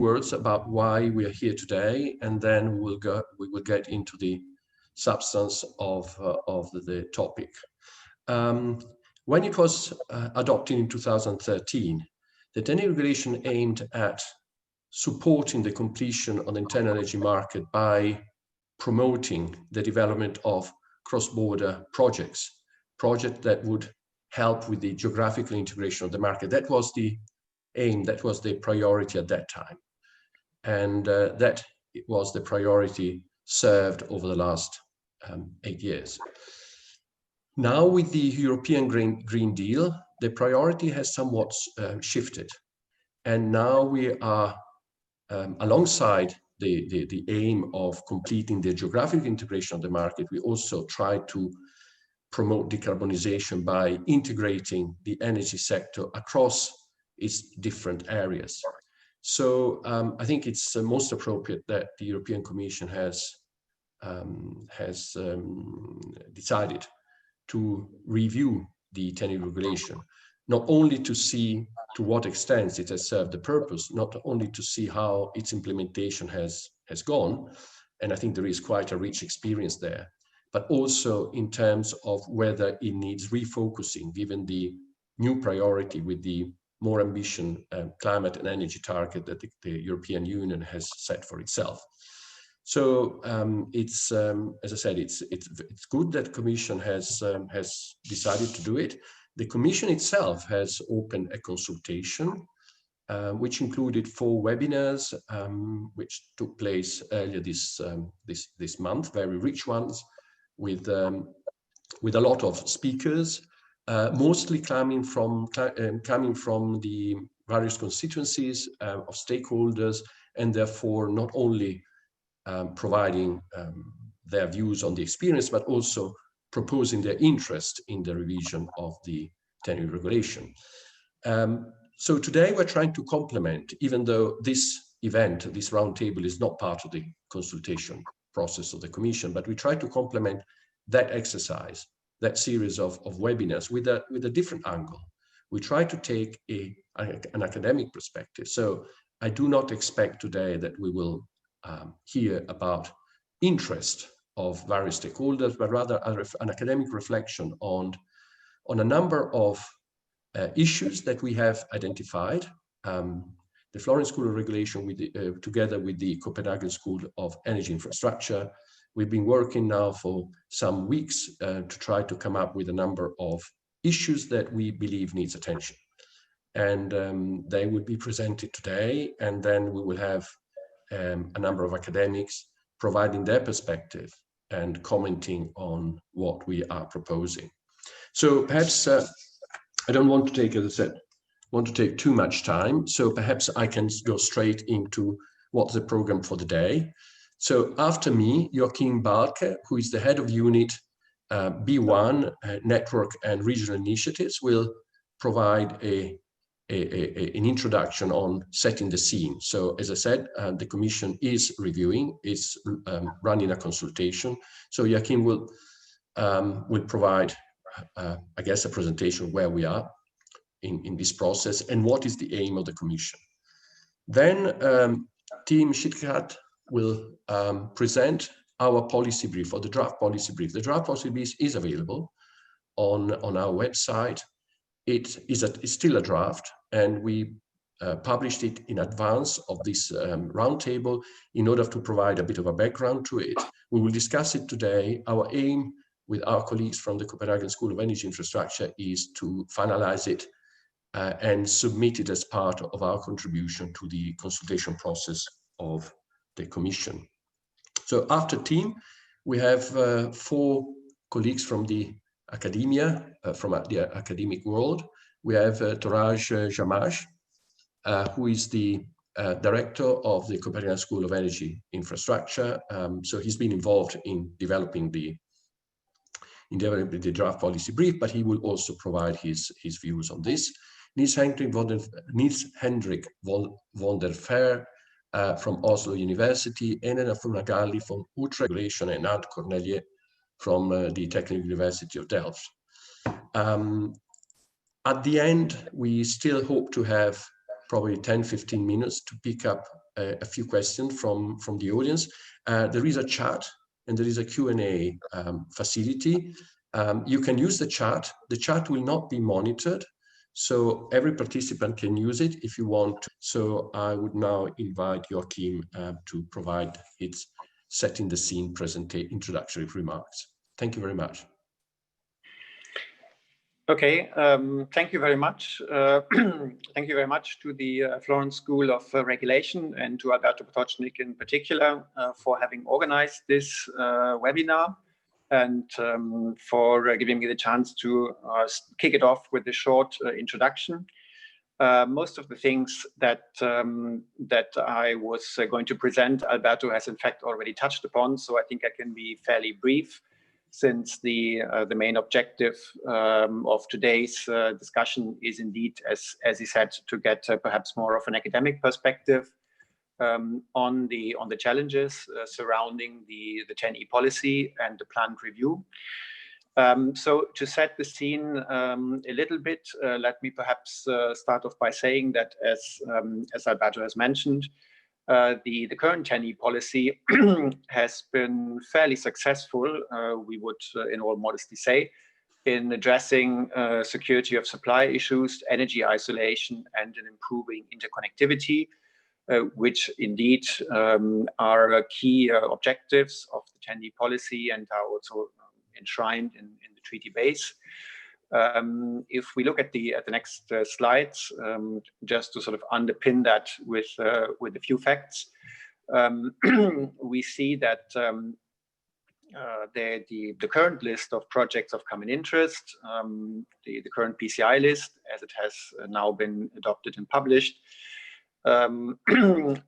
words about why we are here today, and then we will get into the substance of the topic. When it was adopted in 2013, the TEN regulation aimed at supporting the completion of the internal energy market by promoting the development of cross-border projects that would help with the geographical integration of the market. That was the aim, that was the priority at that time. And that was the priority served over the last 8 years. Now with the European Green Deal, the priority has somewhat shifted. And now we are, alongside the aim of completing the geographic integration of the market, we also try to promote decarbonization by integrating the energy sector across its different areas. So I think it's most appropriate that the European Commission has decided to review the TEN regulation, not only to see to what extent it has served the purpose, not only to see how its implementation has gone, and I think there is quite a rich experience there, but also in terms of whether it needs refocusing given the new priority with the more ambitious climate and energy target that the European Union has set for itself. So it's, as I said, it's good that the Commission has decided to do it. The Commission itself has opened a consultation, which included 4 webinars, which took place earlier this month, very rich ones, with a lot of speakers, mostly coming from the various constituencies of stakeholders, and therefore not only providing their views on the experience, but also proposing their interest in the revision of the TEN regulation. So today we're trying to complement, even though this event, this roundtable, is not part of the consultation process of the Commission, but we try to complement that exercise, that series of webinars with a different angle. We try to take an academic perspective. So I do not expect today that we will hear about interest of various stakeholders, but rather an academic reflection on a number of issues that we have identified. The Florence School of Regulation, together with the Copenhagen School of Energy Infrastructure, we've been working now for some weeks to try to come up with a number of issues that we believe needs attention. And they will be presented today, and then we will have a number of academics providing their perspective and commenting on what we are proposing. So perhaps I don't want to take, as I said, too much time. So perhaps I can go straight into what's the program for the day. So after me, Joachim Balke, who is the head of unit B1, Network and Regional Initiatives, will provide an introduction on setting the scene. So as I said, the Commission is reviewing, is running a consultation. So Joachim will provide, I guess, a presentation where we are in this process and what is the aim of the Commission. Then Team Schittkart will present our policy brief, or the draft policy brief. The draft policy brief is available on our website. It is still a draft, and we published it in advance of this roundtable in order to provide a bit of a background to it. We will discuss it today. Our aim with our colleagues from the Copenhagen School of Energy Infrastructure is to finalize it and submit it as part of our contribution to the consultation process of the Commission. So after team, we have 4 colleagues from the academia, from the academic world. We have Toraj Jamaj, who is the director of the Copenhagen School of Energy Infrastructure. So he's been involved in developing the draft policy brief, but he will also provide his views on this. Niels Hendrik von der Veer from Oslo University, Elena Funagalli from Utrecht Regulation, and Ant Cornelier from the Technical University of Delft. At the end, we still hope to have probably 10-15 minutes to pick up a few questions from the audience. There is a chat and there is a Q&A facility. You can use the chat. The chat will not be monitored, so every participant can use it if you want to. So I would now invite Joachim to provide its setting the scene introductory remarks. Thank you very much. Okay, thank you very much. Thank you very much to the Florence School of Regulation and to Alberto Potocnik in particular for having organized this webinar and for giving me the chance to kick it off with a short introduction. Most of the things that I was going to present, Alberto has in fact already touched upon, so I think I can be fairly brief, since the main objective of today's discussion is indeed, as he said, to get perhaps more of an academic perspective on the challenges surrounding the 10E policy and the planned review. So to set the scene a little bit, let me perhaps start off by saying that as Alberto has mentioned, the current 10E policy has been fairly successful, we would in all modesty say, in addressing security of supply issues, energy isolation, and in improving interconnectivity, which indeed are key objectives of the 10E policy and are also enshrined in the treaty base. If we look at the next slides, just to sort of underpin that with a few facts, we see that the current list of projects of common interest, the current PCI list, as it has now been adopted and published,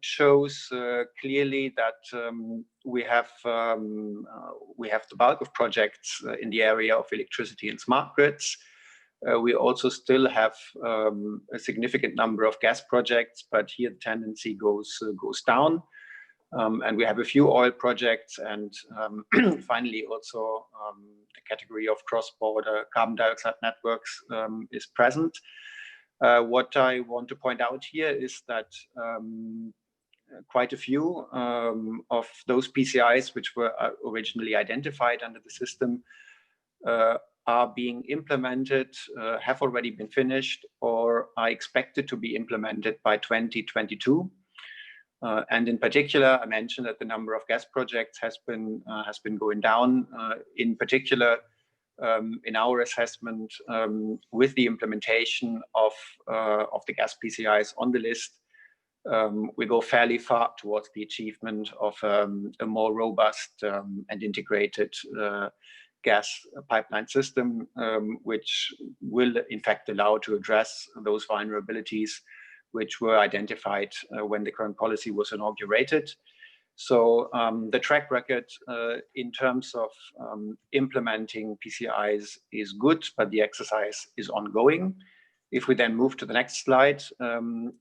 shows clearly that we have the bulk of projects in the area of electricity and smart grids. We also still have a significant number of gas projects, but here the tendency goes down. And we have a few oil projects, and finally also the category of cross-border carbon dioxide networks is present. What I want to point out here is that quite a few of those PCIs which were originally identified under the system are being implemented, have already been finished, or are expected to be implemented by 2022. And in particular, I mentioned that the number of gas projects has been going down. In particular, in our assessment, with the implementation of the gas PCIs on the list, we go fairly far towards the achievement of a more robust and integrated gas pipeline system, which will in fact allow to address those vulnerabilities which were identified when the current policy was inaugurated. So the track record in terms of implementing PCIs is good, but the exercise is ongoing. If we then move to the next slide,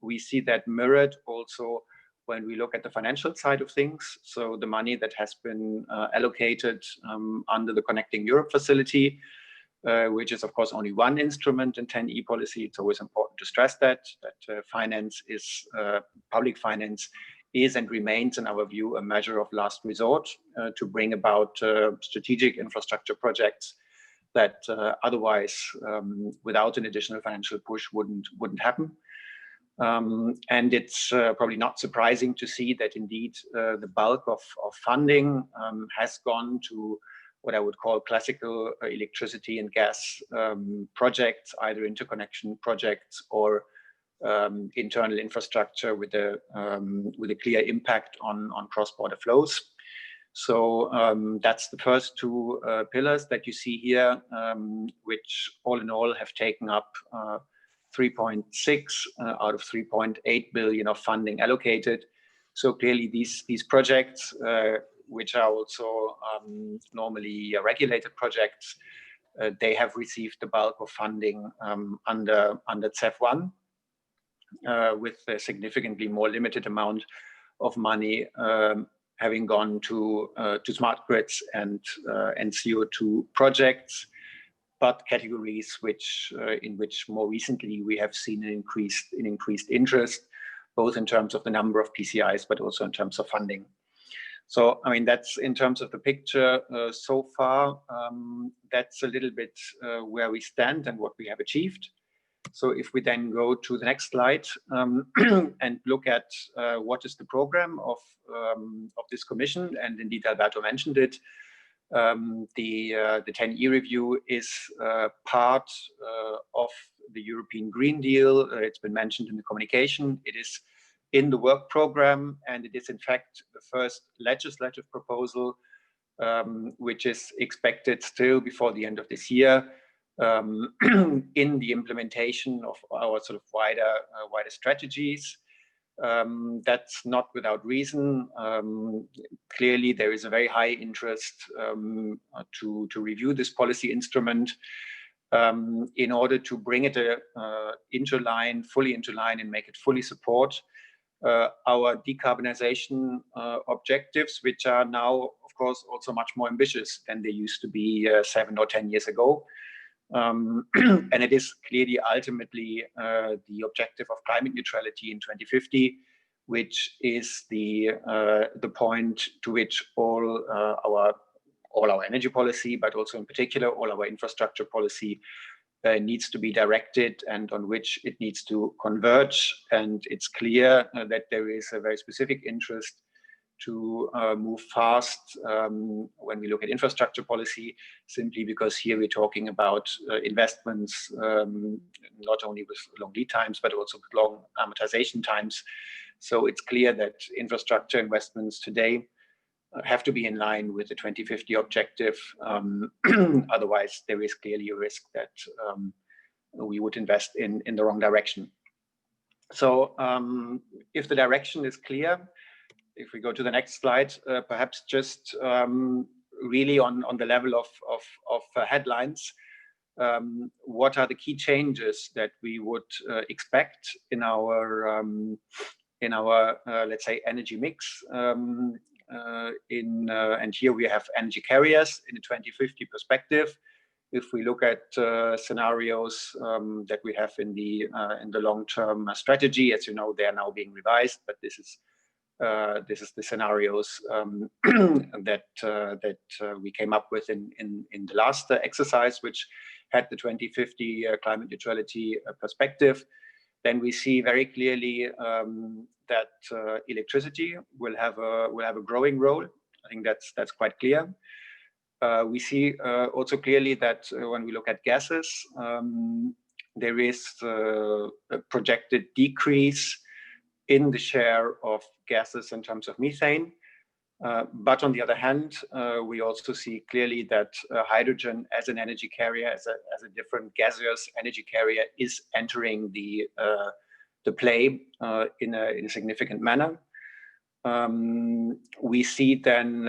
we see that mirrored also when we look at the financial side of things. So the money that has been allocated under the Connecting Europe facility, which is of course only one instrument in 10E policy. It's always important to stress that finance is, public finance is and remains, in our view, a measure of last resort to bring about strategic infrastructure projects that otherwise, without an additional financial push, wouldn't happen. And it's probably not surprising to see that indeed the bulk of funding has gone to what I would call classical electricity and gas projects, either interconnection projects or internal infrastructure with a clear impact on cross-border flows. So that's the first two pillars that you see here, which all in all have taken up 3.6 out of 3.8 billion of funding allocated. So clearly these projects, which are also normally regulated projects, they have received the bulk of funding under CEF-1, with a significantly more limited amount of money having gone to smart grids and CO2 projects, but categories in which more recently we have seen an increased interest, both in terms of the number of PCIs, but also in terms of funding. So, I mean, that's in terms of the picture so far. That's a little bit where we stand and what we have achieved. So if we then go to the next slide and look at what is the program of this commission, and indeed Alberto mentioned it, the 10E review is part of the European Green Deal. It's been mentioned in the communication. It is in the work program, and it is in fact the first legislative proposal which is expected still before the end of this year in the implementation of our sort of wider strategies. That's not without reason. Clearly, there is a very high interest to review this policy instrument in order to bring it fully into line and make it fully support our decarbonization objectives, which are now, of course, also much more ambitious than they used to be 7 or 10 years ago. And it is clearly ultimately the objective of climate neutrality in 2050, which is the point to which all our energy policy, but also in particular all our infrastructure policy needs to be directed and on which it needs to converge. And it's clear that there is a very specific interest to move fast when we look at infrastructure policy, simply because here we're talking about investments, not only with long lead times, but also with long amortization times. So it's clear that infrastructure investments today have to be in line with the 2050 objective. Otherwise, there is clearly a risk that we would invest in the wrong direction. So if the direction is clear, if we go to the next slide, perhaps just really on the level of headlines, what are the key changes that we would expect in our let's say energy mix? And here we have energy carriers in a 2050 perspective. If we look at scenarios that we have in the long-term strategy, as you know, they are now being revised, but this is the scenarios that we came up with in the last exercise, which had the 2050 climate neutrality perspective. Then we see very clearly that electricity will have a growing role. I think that's quite clear. We see also clearly that when we look at gases, there is a projected decrease in the share of gases in terms of methane. But on the other hand, we also see clearly that hydrogen as an energy carrier, as a different gaseous energy carrier, is entering the play in a significant manner. We see then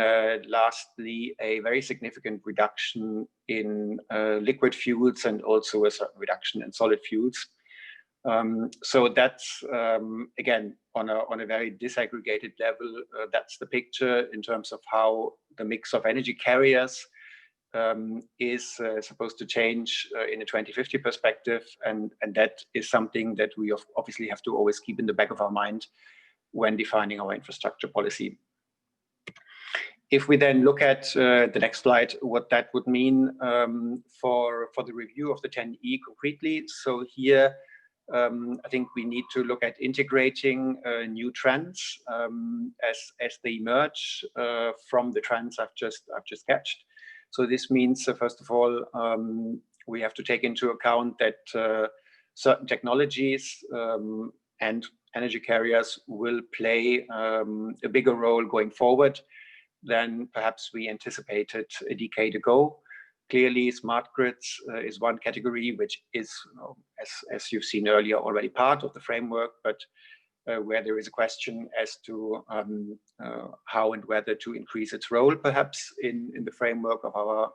lastly a very significant reduction in liquid fuels and also a certain reduction in solid fuels. So that's again on a very disaggregated level. That's the picture in terms of how the mix of energy carriers is supposed to change in a 2050 perspective, and that is something that we obviously have to always keep in the back of our mind when defining our infrastructure policy. If we then look at the next slide, what that would mean for the review of the 10E concretely. So here, I think we need to look at integrating new trends as they emerge from the trends I've just sketched. So this means, first of all, we have to take into account that certain technologies and energy carriers will play a bigger role going forward than perhaps we anticipated a decade ago. Clearly, smart grids is one category, which is, as you've seen earlier, already part of the framework, but where there is a question as to how and whether to increase its role, perhaps in the framework of our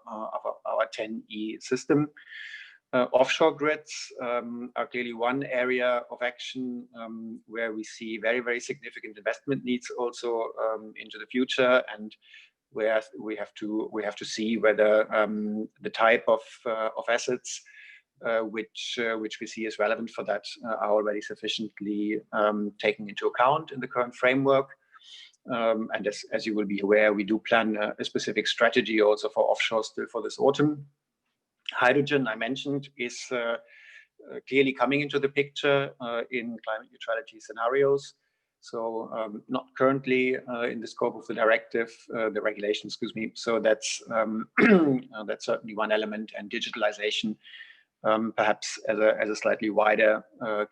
10E system. Offshore grids are clearly one area of action where we see very, very significant investment needs also into the future, and where we have to see whether the type of assets which we see as relevant for that are already sufficiently taken into account in the current framework. And as you will be aware, we do plan a specific strategy also for offshore still for this autumn. Hydrogen, I mentioned, is clearly coming into the picture in climate neutrality scenarios. So not currently in the scope of the directive, the regulation, excuse me. So that's that's certainly one element, and digitalization perhaps as a slightly wider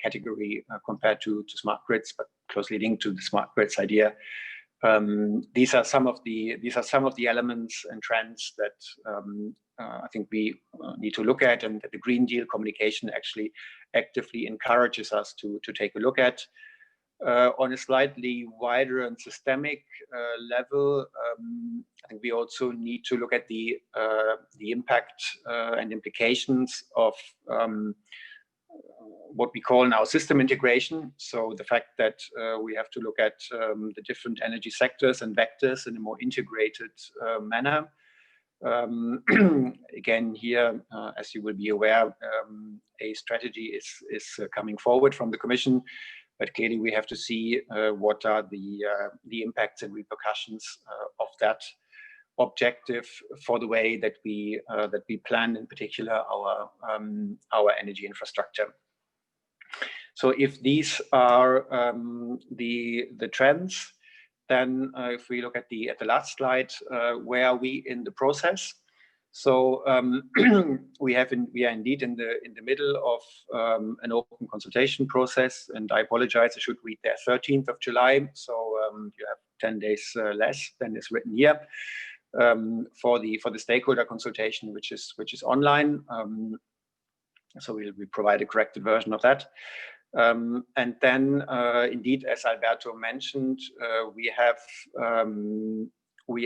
category compared to smart grids, but closely linked to the smart grids idea. These are some of the elements and trends that I think we need to look at, and that the Green Deal communication actually actively encourages us to take a look at. On a slightly wider and systemic level, I think we also need to look at the impact and implications of what we call now system integration. So the fact that we have to look at the different energy sectors and vectors in a more integrated manner. Again, here, as you will be aware, a strategy is coming forward from the Commission. But clearly, we have to see what are the impacts and repercussions of that objective for the way that we plan, in particular, our energy infrastructure. So, if these are the trends, then if we look at the last slide, where are we in the process? So we are indeed in the middle of an open consultation process, and I apologize, I should read there 13th of July. So you have 10 days less than is written here for the stakeholder consultation, which is online. So we provide a corrected version of that. And then, indeed, as Alberto mentioned, we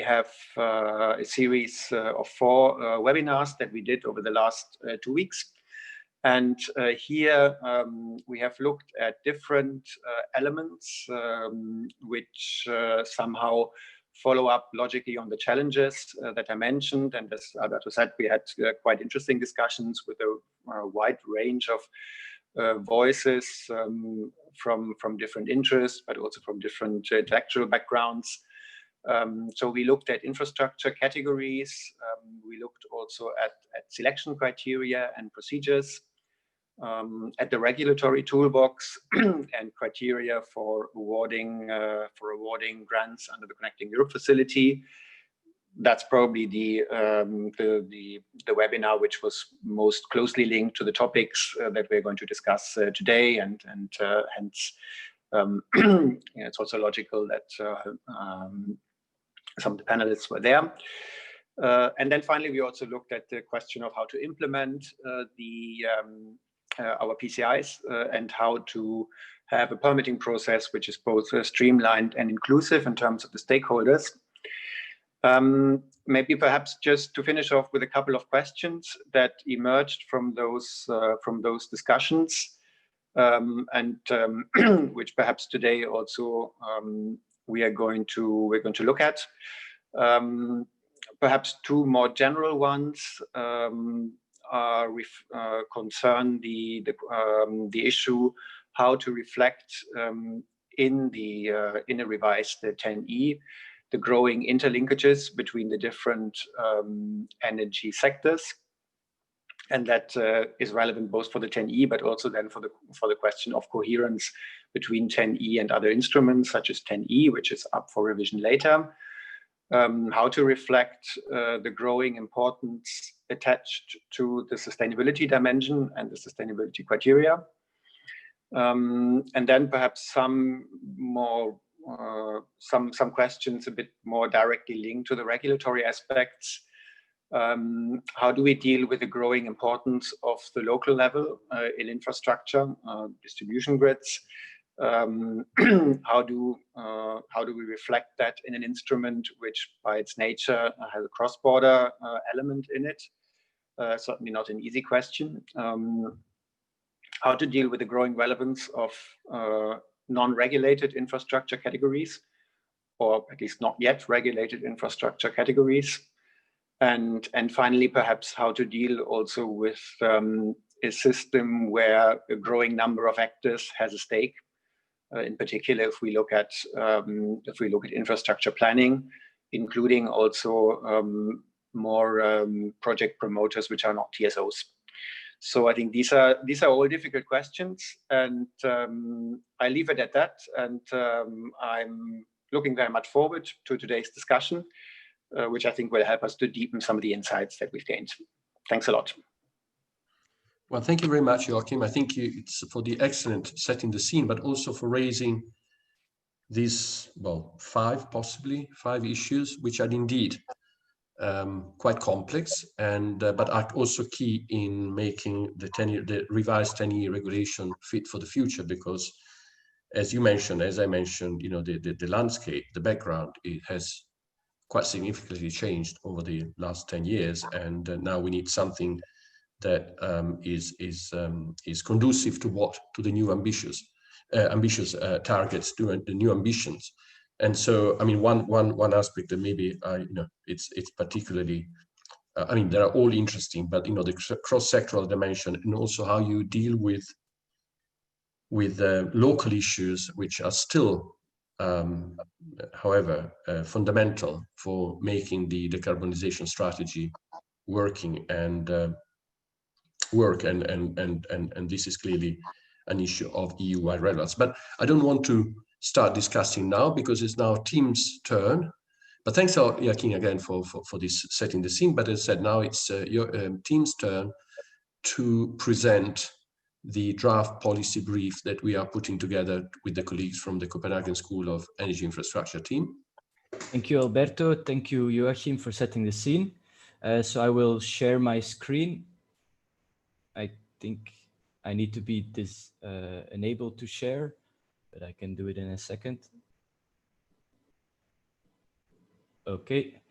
have a series of 4 webinars that we did over the last 2 weeks. And here we have looked at different elements which somehow follow up logically on the challenges that I mentioned. And as Alberto said, we had quite interesting discussions with a wide range of voices from different interests, but also from different intellectual backgrounds. So we looked at infrastructure categories. We looked also at selection criteria and procedures, at the regulatory toolbox and criteria for awarding grants under the Connecting Europe facility. That's probably the webinar which was most closely linked to the topics that we're going to discuss today, and hence it's also logical that some of the panelists were there. And then finally, we also looked at the question of how to implement our PCIs and how to have a permitting process which is both streamlined and inclusive in terms of the stakeholders. Maybe perhaps just to finish off with a couple of questions that emerged from those discussions, and which perhaps today also we're going to look at. Perhaps 2 more general ones concern the issue how to reflect in a revised 10E the growing interlinkages between the different energy sectors, and that is relevant both for the 10E, but also then for the question of coherence between 10E and other instruments such as 10E, which is up for revision later. How to reflect the growing importance attached to the sustainability dimension and the sustainability criteria, and then perhaps some questions a bit more directly linked to the regulatory aspects. How do we deal with the growing importance of the local level in infrastructure, distribution grids? How do we reflect that in an instrument which by its nature has a cross-border element in it? Certainly not an easy question. How to deal with the growing relevance of non-regulated infrastructure categories, or at least not yet regulated infrastructure categories. And finally, perhaps how to deal also with a system where a growing number of actors has a stake. In particular, if we look at infrastructure planning, including also more project promoters which are not TSOs. So I think these are all difficult questions, and I leave it at that. And I'm looking very much forward to today's discussion, which I think will help us to deepen some of the insights that we've gained. Thanks a lot. Well, thank you very much, Joachim. I think it's for the excellent setting the scene, but also for raising these, well, possibly five issues, which are indeed quite complex, and but are also key in making the revised 10E regulation fit for the future. Because, as you mentioned, as I mentioned, you know, the landscape, the background, it has quite significantly changed over the last 10 years, and now we need something that is conducive to the new ambitious targets, to the new ambitions. And so, I mean, one aspect that maybe you know, it's particularly, I mean, they're all interesting, but you know, the cross-sectoral dimension, and also how you deal with local issues, which are still, however, fundamental for making the decarbonization strategy working and and this is clearly an issue of EU-wide relevance. But I don't want to start discussing now, because it's now Tim's turn. But thanks, Joachim, again for this setting the scene. But as I said, now it's your Tim's turn to present the draft policy brief that we are putting together with the colleagues from the Copenhagen School of Energy Infrastructure team. Thank you, Alberto. Thank you, Joachim, for setting the scene. So I will share my screen. I think I need to be enabled to share, but I can do it in a second. Okay.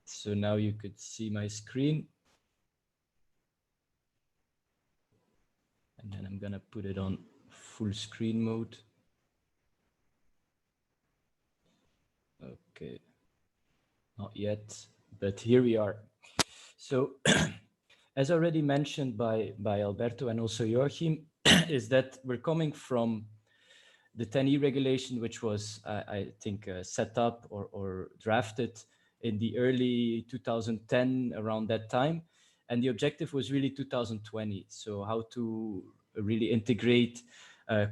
So now you could see my screen. And then I'm going to put it on full screen mode. Okay. Not yet, but here we are. So as already mentioned by Alberto and also Joachim, is that we're coming from the 10E regulation, which was, I think, set up or drafted in the early 2010, around that time. And the objective was really 2020. So how to really integrate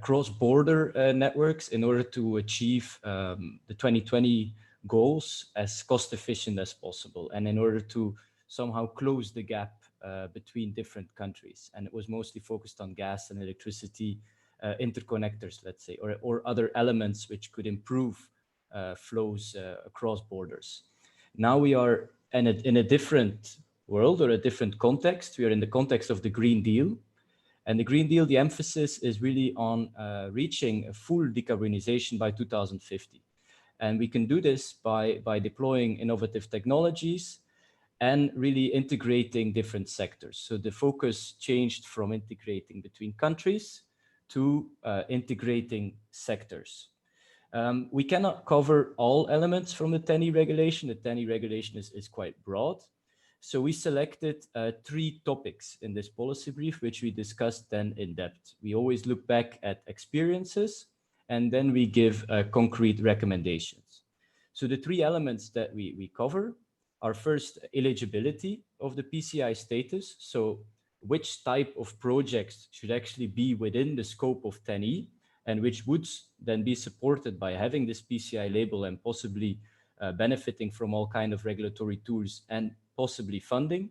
cross-border networks in order to achieve the 2020 goals as cost efficient as possible, and in order to somehow close the gap between different countries. And it was mostly focused on gas and electricity interconnectors, let's say, or other elements which could improve flows across borders. Now we are in a different world, or a different context. We are in the context of the Green Deal. And the Green Deal, the emphasis is really on reaching a full decarbonization by 2050. And we can do this by deploying innovative technologies and really integrating different sectors. So the focus changed from integrating between countries to integrating sectors. We cannot cover all elements from the 10E regulation. The 10E regulation is quite broad. So we selected 3 topics in this policy brief, which we discussed then in depth. We always look back at experiences, and then we give concrete recommendations. So the 3 elements that we cover are, first, eligibility of the PCI status. So which type of projects should actually be within the scope of 10E, and which would then be supported by having this PCI label and possibly benefiting from all kinds of regulatory tools and possibly funding.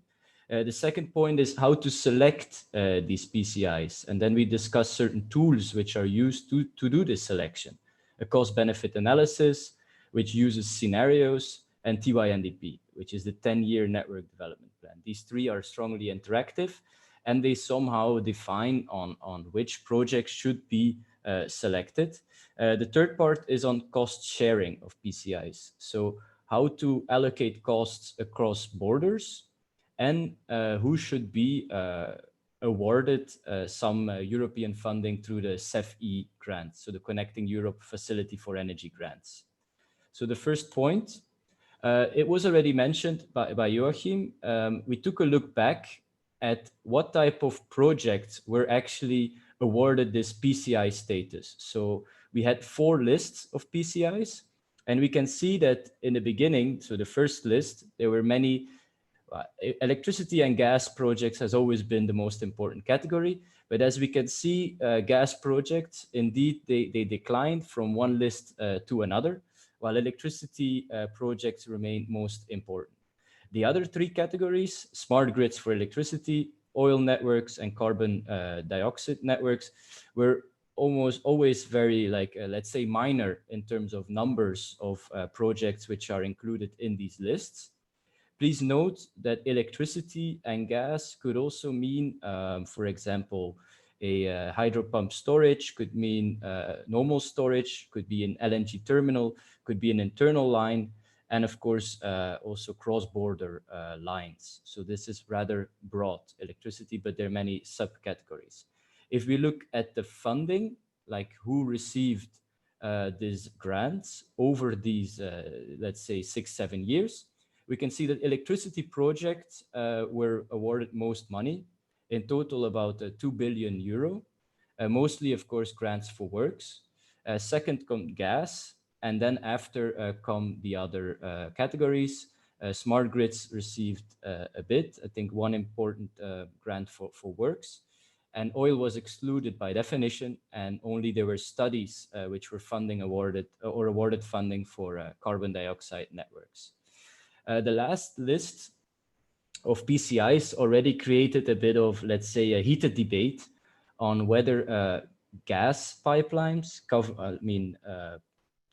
The second point is how to select these PCIs. And then we discuss certain tools which are used to do this selection. A cost-benefit analysis, which uses scenarios, and TYNDP, which is the 10-year network development plan. These 3 are strongly interactive, and they somehow define on which projects should be selected. The third part is on cost sharing of PCIs. So how to allocate costs across borders, and who should be awarded some European funding through the CEF-E grants, so the Connecting Europe Facility for Energy grants. So the first point, it was already mentioned by Joachim. We took a look back at what type of projects were actually awarded this PCI status. So we had 4 lists of PCIs, and we can see that in the beginning, so the first list, there were many electricity and gas projects has always been the most important category. But as we can see, gas projects, indeed, they declined from one list to another, while electricity projects remain most important. The other 3 categories, smart grids for electricity, oil networks, and carbon dioxide networks, were almost always very, like, let's say, minor in terms of numbers of projects which are included in these lists. Please note that electricity and gas could also mean, for example, a hydro pump storage, could mean normal storage, could be an LNG terminal, could be an internal line, and of course, also cross-border lines. So this is rather broad, electricity, but there are many subcategories. If we look at the funding, like who received these grants over these, let's say, 6-7 years, we can see that electricity projects were awarded most money, in total about 2 billion euro, mostly, of course, grants for works. Second come gas, and then after come the other categories. Smart grids received a bit, I think one important grant for works. And oil was excluded by definition, and only there were studies which were funding awarded or awarded funding for carbon dioxide networks. The last list of PCIs already created a bit of, let's say, a heated debate on whether gas pipelines,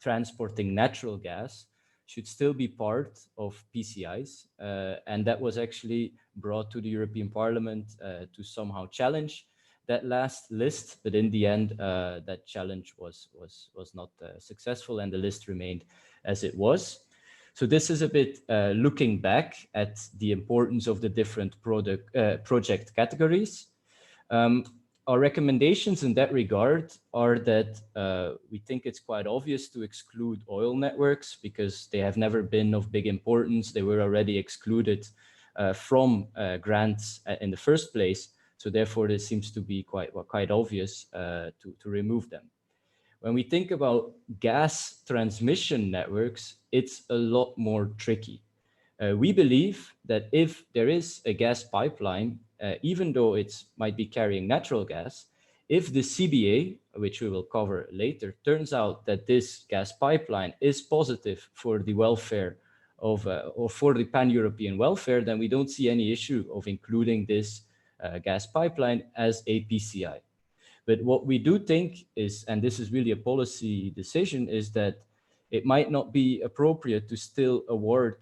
transporting natural gas, should still be part of PCIs. And that was actually brought to the European Parliament to somehow challenge that last list. But in the end, that challenge was not successful, and the list remained as it was. So this is a bit looking back at the importance of the different project categories. Our recommendations in that regard are that we think it's quite obvious to exclude oil networks because they have never been of big importance. They were already excluded from grants in the first place. So therefore, this seems to be quite obvious to remove them. When we think about gas transmission networks, it's a lot more tricky. We believe that if there is a gas pipeline, even though it might be carrying natural gas, if the CBA, which we will cover later, turns out that this gas pipeline is positive for the welfare of, or for the pan-European welfare, then we don't see any issue of including this gas pipeline as a PCI. But what we do think is, and this is really a policy decision, is that it might not be appropriate to still award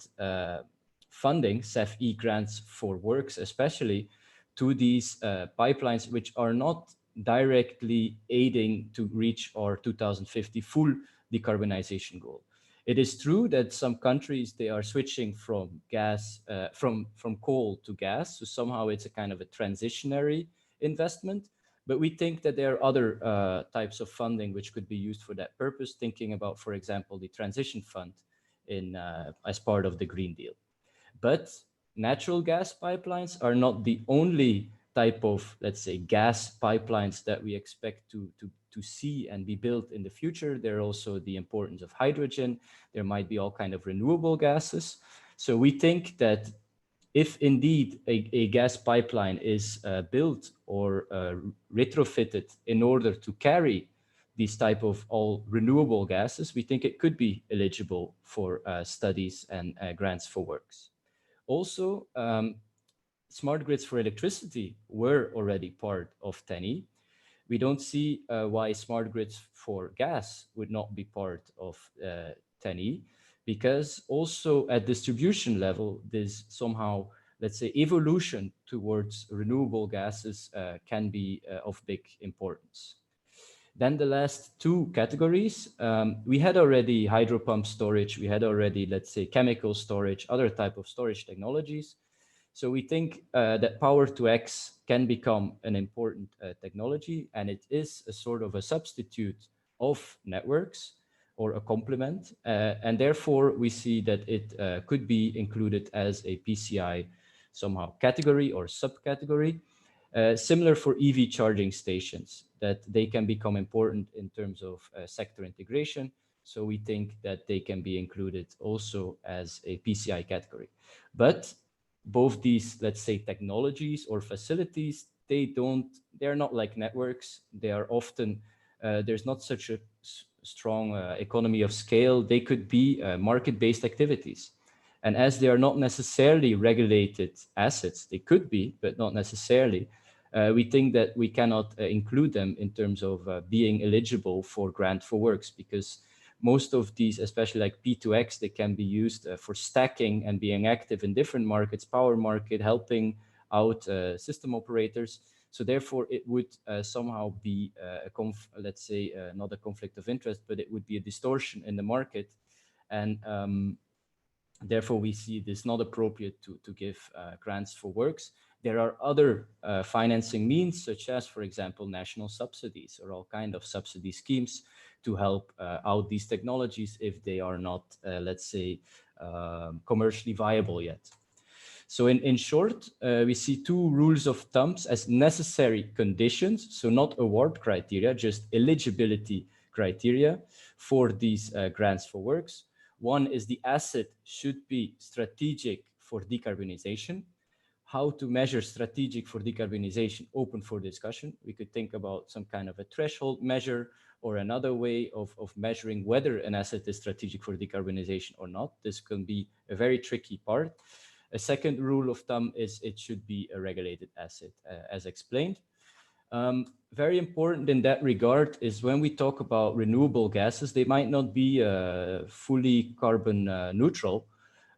funding, CEF-E grants for works, especially to these pipelines, which are not directly aiding to reach our 2050 full decarbonization goal. It is true that some countries, they are switching from gas, from coal to gas. So somehow it's a kind of a transitionary investment. But we think that there are other types of funding which could be used for that purpose, thinking about, for example, the transition fund as part of the Green Deal. But natural gas pipelines are not the only type of, let's say, gas pipelines that we expect to see and be built in the future. There are also the importance of hydrogen. There might be all kind of renewable gases. So we think that if indeed a gas pipeline is built or retrofitted in order to carry these type of all renewable gases, we think it could be eligible for studies and grants for works. Also, smart grids for electricity were already part of 10E. We don't see why smart grids for gas would not be part of 10E, because also at distribution level, this somehow, let's say, evolution towards renewable gases can be of big importance. Then the last 2 categories, we had already hydro pump storage, we had already, let's say, chemical storage, other type of storage technologies. So we think that Power-to-X can become an important technology, and it is a sort of a substitute of networks or a complement. And therefore, we see that it could be included as a PCI somehow category or subcategory. Similar for EV charging stations, that they can become important in terms of sector integration. So we think that they can be included also as a PCI category. But both these, let's say, technologies or facilities, they're not like networks. They are often, there's not such a strong economy of scale. They could be market-based activities. And as they are not necessarily regulated assets, they could be, but not necessarily, we think that we cannot include them in terms of being eligible for grant for works, because most of these, especially like P2X, they can be used for stacking and being active in different markets, power market, helping out system operators. So therefore, it would somehow be let's say, not a conflict of interest, but it would be a distortion in the market. And therefore, we see this not appropriate to give grants for works. There are other financing means, such as, for example, national subsidies or all kind of subsidy schemes to help out these technologies if they are not, let's say, commercially viable yet. So in short, we see two rules of thumb as necessary conditions, so not award criteria, just eligibility criteria for these grants for works. One is the asset should be strategic for decarbonization. How to measure strategic for decarbonization, open for discussion. We could think about some kind of a threshold measure or another way of measuring whether an asset is strategic for decarbonization or not. This can be a very tricky part. A second rule of thumb is it should be a regulated asset, as explained. Very important in that regard is when we talk about renewable gases, they might not be fully carbon neutral.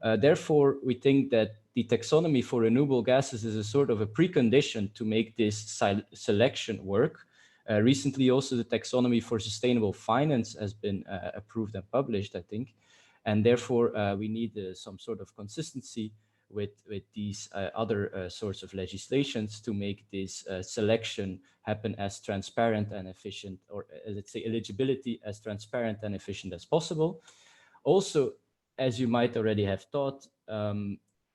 Therefore, we think that the taxonomy for renewable gases is a sort of a precondition to make this selection work. Recently, also the taxonomy for sustainable finance has been approved and published, I think. And therefore, we need some sort of consistency with these other sorts of legislations to make this selection happen as transparent and efficient, or let's say eligibility as transparent and efficient as possible. Also, as you might already have thought,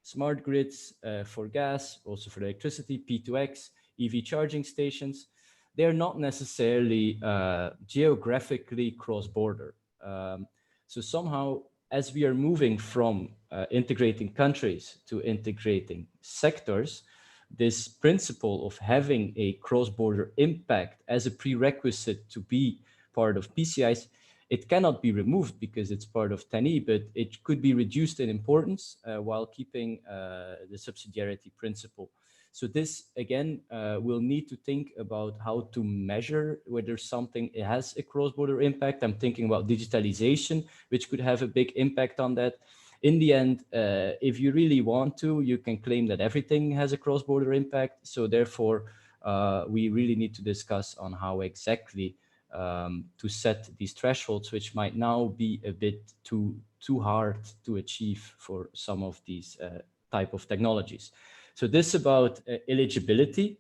smart grids for gas, also for electricity, P2X, EV charging stations, they're not necessarily geographically cross-border. So somehow, as we are moving from integrating countries to integrating sectors, this principle of having a cross-border impact as a prerequisite to be part of PCIs, it cannot be removed because it's part of 10E, but it could be reduced in importance while keeping the subsidiarity principle. So this, again, we'll need to think about how to measure whether something has a cross-border impact. I'm thinking about digitalization, which could have a big impact on that. In the end, if you really want to, you can claim that everything has a cross-border impact. So therefore, we really need to discuss on how exactly to set these thresholds, which might now be a bit too hard to achieve for some of these type of technologies. So this about eligibility.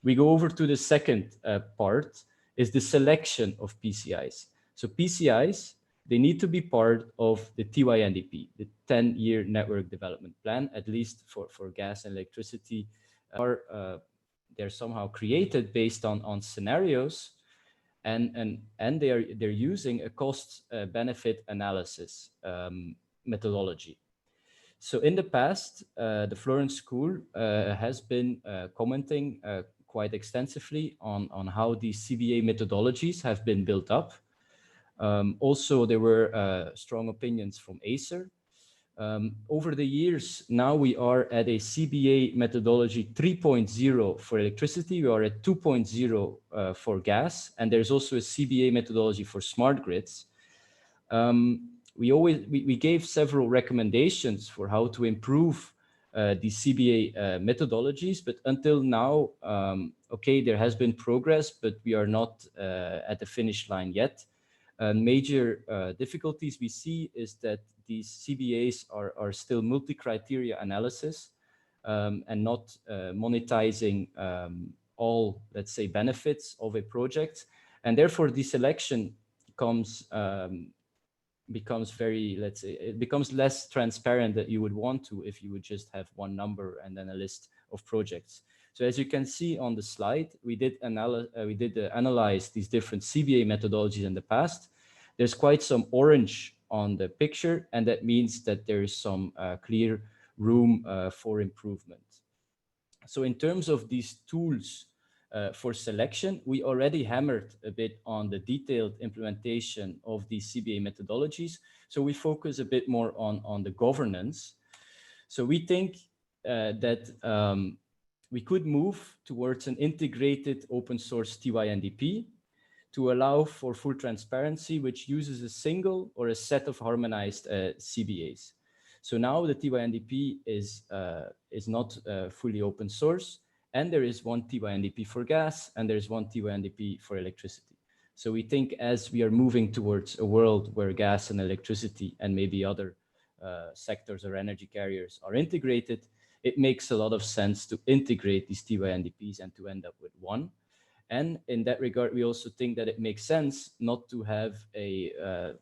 We go over to the second part, is the selection of PCIs. So PCIs, they need to be part of the TYNDP, the 10-year network development plan, at least for gas and electricity. They're somehow created based on scenarios, and they're using a cost benefit analysis methodology. So in the past, the Florence School has been commenting quite extensively on how these CBA methodologies have been built up. Also, there were strong opinions from Acer. Over the years, now we are at a CBA methodology 3.0 for electricity. We are at 2.0 for gas, and there's also a CBA methodology for smart grids. We gave several recommendations for how to improve the CBA methodologies, but until now, okay, there has been progress, but we are not at the finish line yet. Major difficulties we see is that these CBAs are still multi-criteria analysis and not monetizing all, let's say, benefits of a project. And therefore, the selection comes becomes very, let's say, it becomes less transparent that you would want to if you would just have one number and then a list of projects. So as you can see on the slide, we did analyze these different CBA methodologies in the past. There's quite some orange on the picture, and that means that there is some clear room for improvement. So in terms of these tools for selection, we already hammered a bit on the detailed implementation of these CBA methodologies. So we focus a bit more on the governance. So we think that we could move towards an integrated open source TYNDP to allow for full transparency, which uses a single or a set of harmonized CBAs. So now the TYNDP is not fully open source, and there is one TYNDP for gas, and there's one TYNDP for electricity. So we think as we are moving towards a world where gas and electricity and maybe other sectors or energy carriers are integrated, it makes a lot of sense to integrate these TYNDPs and to end up with one. And in that regard, we also think that it makes sense not to have a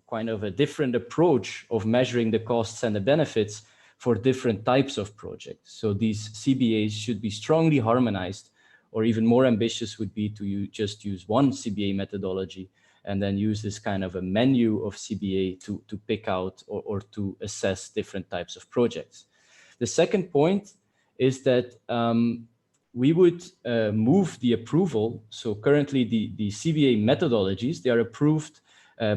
kind of a different approach of measuring the costs and the benefits for different types of projects. So these CBAs should be strongly harmonized, or even more ambitious would be to just use one CBA methodology and then use this kind of a menu of CBA to pick out or to assess different types of projects. The second point is that we would move the approval. So currently the CBA methodologies, they are approved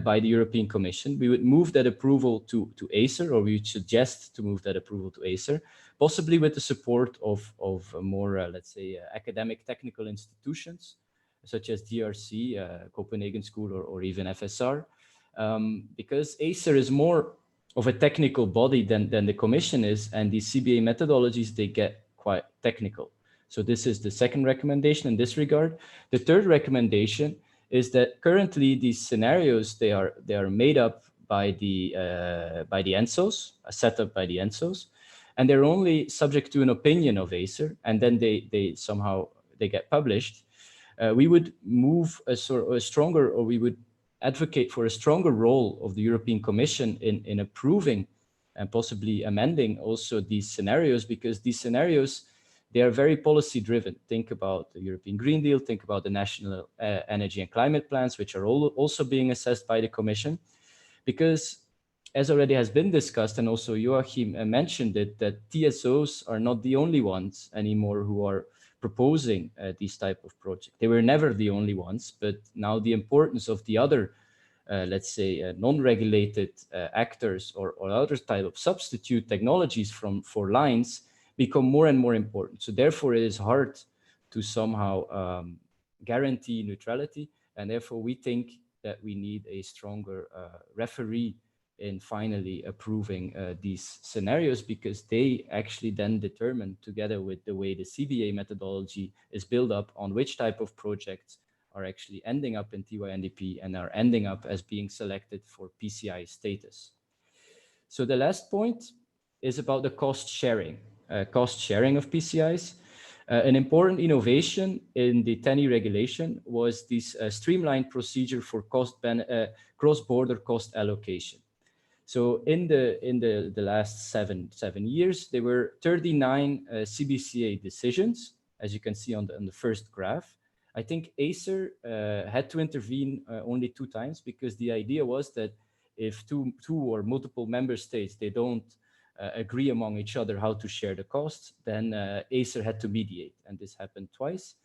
by the European Commission. We would move that approval to ACER, or we would suggest to move that approval to ACER, possibly with the support of more, let's say, academic technical institutions, such as DRC, Copenhagen School, or even FSR, because ACER is more of a technical body than the Commission is, and these CBA methodologies, they get quite technical. So this is the second recommendation in this regard. The third recommendation is that currently these scenarios, they are made up by the ENSOs, set up by the ENSOs, and they're only subject to an opinion of ACER, and then they somehow get published. We would move we would advocate for a stronger role of the European Commission in approving and possibly amending also these scenarios, because these scenarios, they are very policy driven. Think about the European Green Deal, think about the national energy and climate plans, which are also being assessed by the Commission. Because as already has been discussed, and also Joachim mentioned it, that TSOs are not the only ones anymore who are proposing these type of projects. They were never the only ones, but now the importance of the other, let's say, non-regulated actors or other type of substitute technologies for lines become more and more important. So therefore, it is hard to somehow guarantee neutrality, and therefore we think that we need a stronger referee in finally approving these scenarios, because they actually then determine, together with the way the CBA methodology is built up, on which type of projects are actually ending up in TYNDP and are ending up as being selected for PCI status. So the last point is about the cost sharing of PCIs. An important innovation in the TENI regulation was this streamlined procedure for cross-border cost allocation. So in the last seven years, there were 39 CBCA decisions, as you can see on the first graph. I think ACER had to intervene only 2 times, because the idea was that if two or multiple member states, they don't agree among each other how to share the costs, then ACER had to mediate, and this happened twice.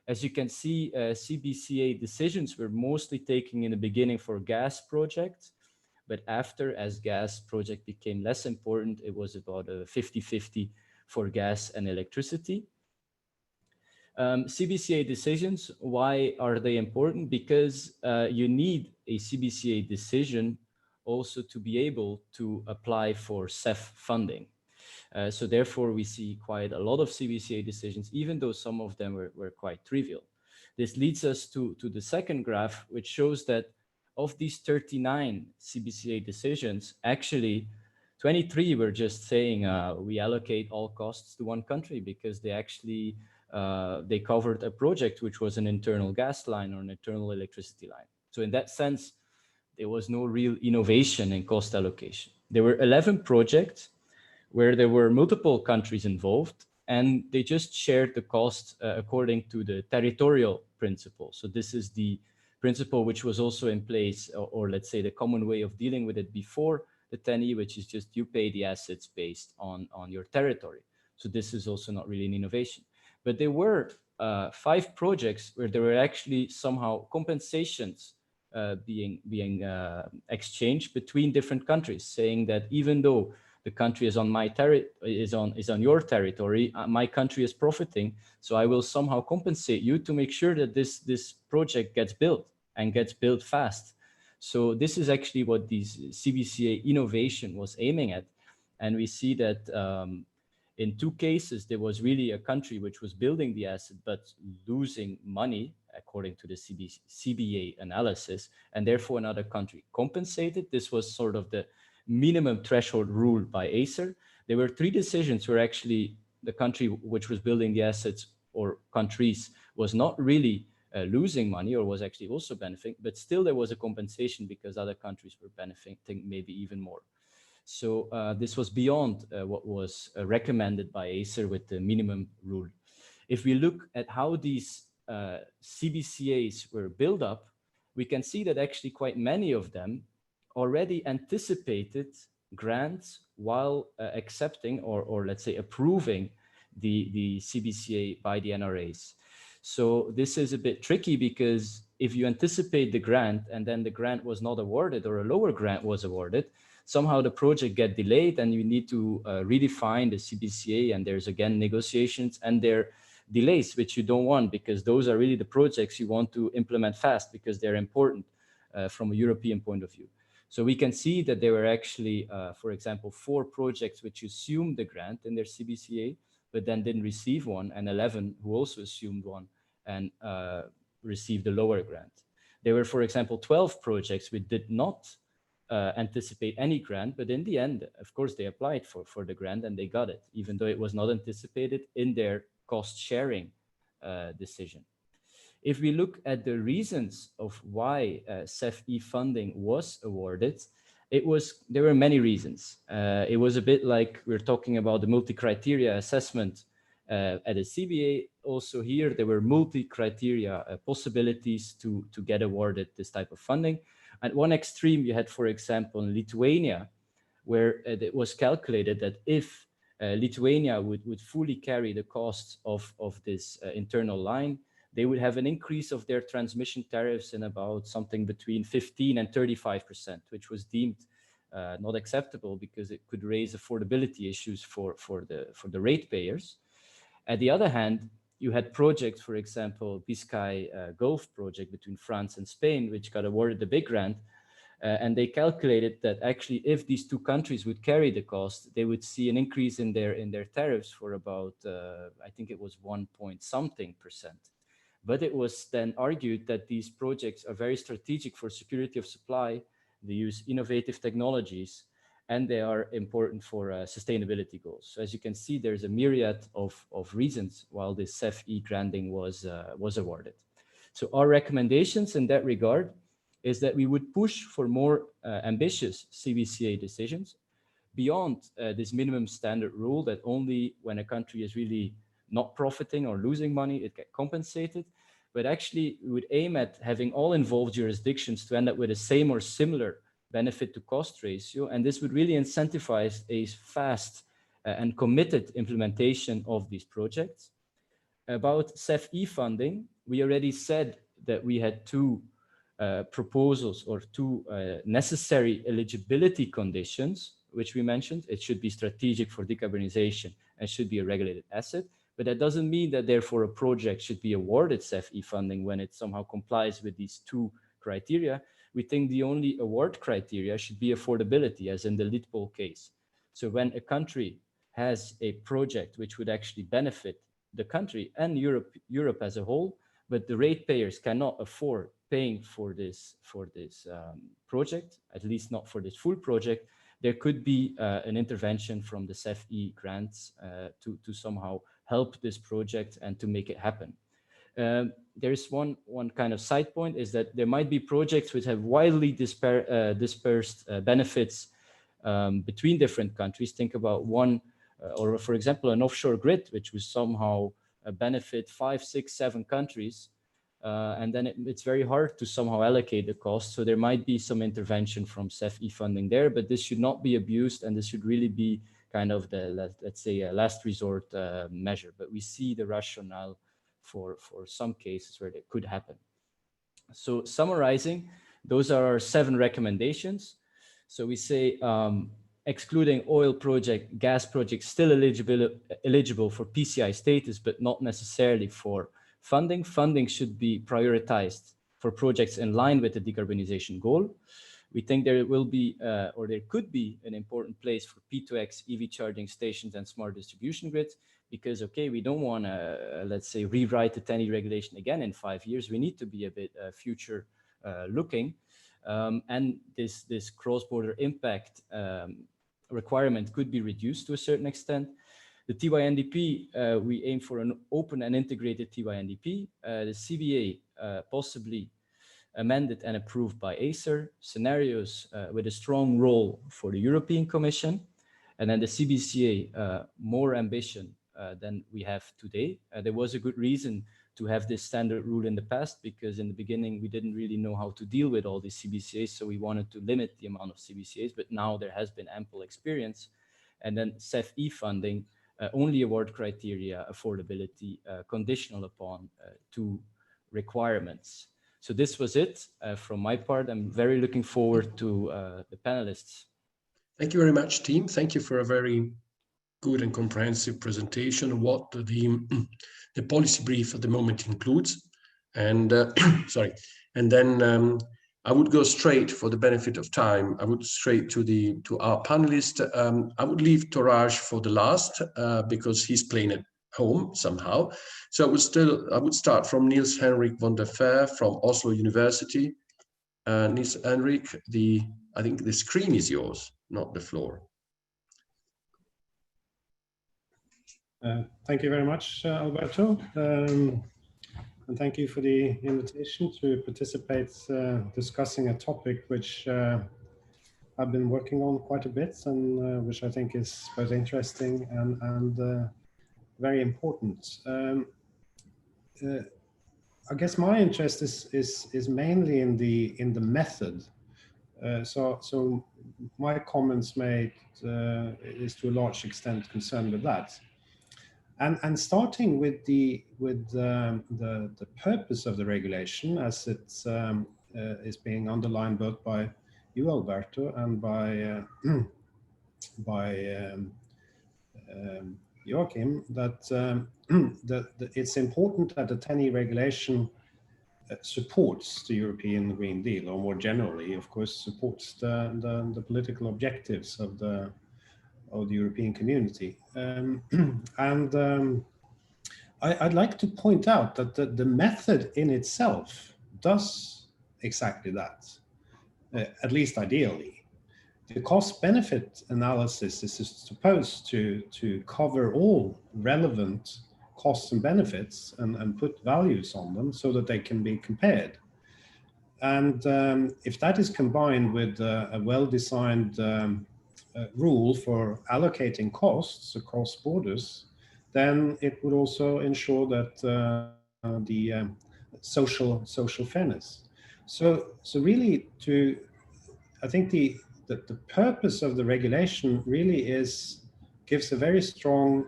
As you can see, CBCA decisions were mostly taken in the beginning for gas projects, but after, as gas project became less important, it was about a 50-50 for gas and electricity. CBCA decisions, why are they important? Because you need a CBCA decision also to be able to apply for CEF funding. So therefore, we see quite a lot of CBCA decisions, even though some of them were quite trivial. This leads us to the second graph, which shows that of these 39 CBCA decisions, actually 23 were just saying we allocate all costs to one country, because they actually they covered a project which was an internal gas line or an internal electricity line. So in that sense, there was no real innovation in cost allocation. There were 11 projects where there were multiple countries involved, and they just shared the cost according to the territorial principle. So this is the principle which was also in place, or let's say the common way of dealing with it before the 10E, which is just you pay the assets based on your territory. So this is also not really an innovation. But there were 5 projects where there were actually somehow compensations being exchanged between different countries, saying that even though the country is on my is on your territory, my country is profiting, so I will somehow compensate you to make sure that this project gets built and gets built fast. So this is actually what these CBCA innovation was aiming at, and we see that in 2 cases there was really a country which was building the asset but losing money according to the CBA analysis, and therefore another country compensated. This was sort of the minimum threshold rule by Acer. There were 3 decisions where actually the country which was building the assets, or countries, was not really losing money, or was actually also benefiting, but still there was a compensation because other countries were benefiting maybe even more. So this was beyond what was recommended by Acer with the minimum rule. If we look at how these CBCAs were built up, we can see that actually quite many of them already anticipated grants while accepting or let's say approving the CBCA by the NRAs. So this is a bit tricky, because if you anticipate the grant and then the grant was not awarded, or a lower grant was awarded, somehow the project get delayed and you need to redefine the CBCA, and there's again negotiations and there are delays, which you don't want, because those are really the projects you want to implement fast because they're important from a European point of view. So we can see that there were actually, for example, 4 projects which assumed the grant in their CBCA, but then didn't receive one, and 11 who also assumed one and received a lower grant. There were, for example, 12 projects which did not anticipate any grant, but in the end, of course, they applied for the grant and they got it, even though it was not anticipated in their cost sharing decision. If we look at the reasons of why CEF-E funding was awarded, there were many reasons. It was a bit like we're talking about the multi-criteria assessment at a CBA. Also here, there were multi-criteria possibilities to get awarded this type of funding. At one extreme, you had, for example, in Lithuania, where it was calculated that if Lithuania would fully carry the costs of this internal line, they would have an increase of their transmission tariffs in about something between 15 and 35%, which was deemed not acceptable because it could raise affordability issues for the ratepayers. At the other hand, you had projects, for example, Biscay Gulf project between France and Spain, which got awarded the big grant. And they calculated that actually if these 2 countries would carry the cost, they would see an increase in their tariffs for about, I think it was 1.something%. But it was then argued that these projects are very strategic for security of supply, they use innovative technologies, and they are important for sustainability goals. So as you can see, there's a myriad of reasons why this CEF-E granting was awarded. So our recommendations in that regard is that we would push for more ambitious CBCA decisions beyond this minimum standard rule that only when a country is really not profiting or losing money, it gets compensated. But actually, we would aim at having all involved jurisdictions to end up with the same or similar benefit to cost ratio. And this would really incentivize a fast and committed implementation of these projects. About CEF-E funding, we already said that we had 2 proposals or 2 necessary eligibility conditions, which we mentioned. It should be strategic for decarbonization and should be a regulated asset. But that doesn't mean that therefore a project should be awarded CEF-E funding when it somehow complies with these 2 criteria. We think the only award criteria should be affordability, as in the Litpol case. So when a country has a project which would actually benefit the country and Europe as a whole, but the ratepayers cannot afford paying for this project, at least not for this full project, there could be an intervention from the CEF-E grants to somehow help this project and to make it happen. there's one kind of side point is that there might be projects which have widely dispersed benefits between different countries. Think about one, or for example, an offshore grid, which would somehow benefit 5, 6, 7 countries. And then it's very hard to somehow allocate the cost. So there might be some intervention from CEF-E funding there, but this should not be abused, and this should really be kind of the, let's say, a last resort measure. But we see the rationale for some cases where that could happen. So summarizing, those are our 7 recommendations. So we say excluding oil project, gas projects still eligible for PCI status, but not necessarily for funding. Funding should be prioritized for projects in line with the decarbonization goal. We think there will be, or there could be, an important place for P2X EV charging stations and smart distribution grids, because, okay, we don't want to, let's say, rewrite the TENI regulation again in 5 years. We need to be a bit future looking. And this cross-border impact requirement could be reduced to a certain extent. The TYNDP, we aim for an open and integrated TYNDP. The CBA possibly amended and approved by Acer, scenarios with a strong role for the European Commission, and then the CBCA, more ambition than we have today. There was a good reason to have this standard rule in the past, because in the beginning we didn't really know how to deal with all these CBCAs, so we wanted to limit the amount of CBCAs, but now there has been ample experience. And then CEF-E funding, only award criteria, affordability, conditional upon 2 requirements. So this was it from my part. I'm very looking forward to the panelists. Thank you very much, team. Thank you for a very good and comprehensive presentation of what the policy brief at the moment includes. And sorry, and then I would go straight, for the benefit of time, I would straight to our panelist. I would leave Toraj for the last because he's playing at home somehow. So I would start from Niels Henrik van der Veer from Oslo University. Niels Henrik, I think the screen is yours, not the floor. Thank you very much, Alberto. And thank you for the invitation to participate discussing a topic which I've been working on quite a bit, and which I think is both interesting and very important. I guess my interest is mainly in the method. So my comments made is to a large extent concerned with that. And starting with the purpose of the regulation, as it is being underlined both by you, Alberto, and by Joachim, that it's important that the TENI regulation supports the European Green Deal, or more generally, of course, supports the political objectives of the European community. I'd like to point out that the method in itself does exactly that, at least ideally. The cost-benefit analysis is supposed to cover all relevant costs and benefits and put values on them so that they can be compared. And if that is combined with a well-designed rule for allocating costs across borders, then it would also ensure that the social fairness. So really, I think the purpose of the regulation really gives a very strong,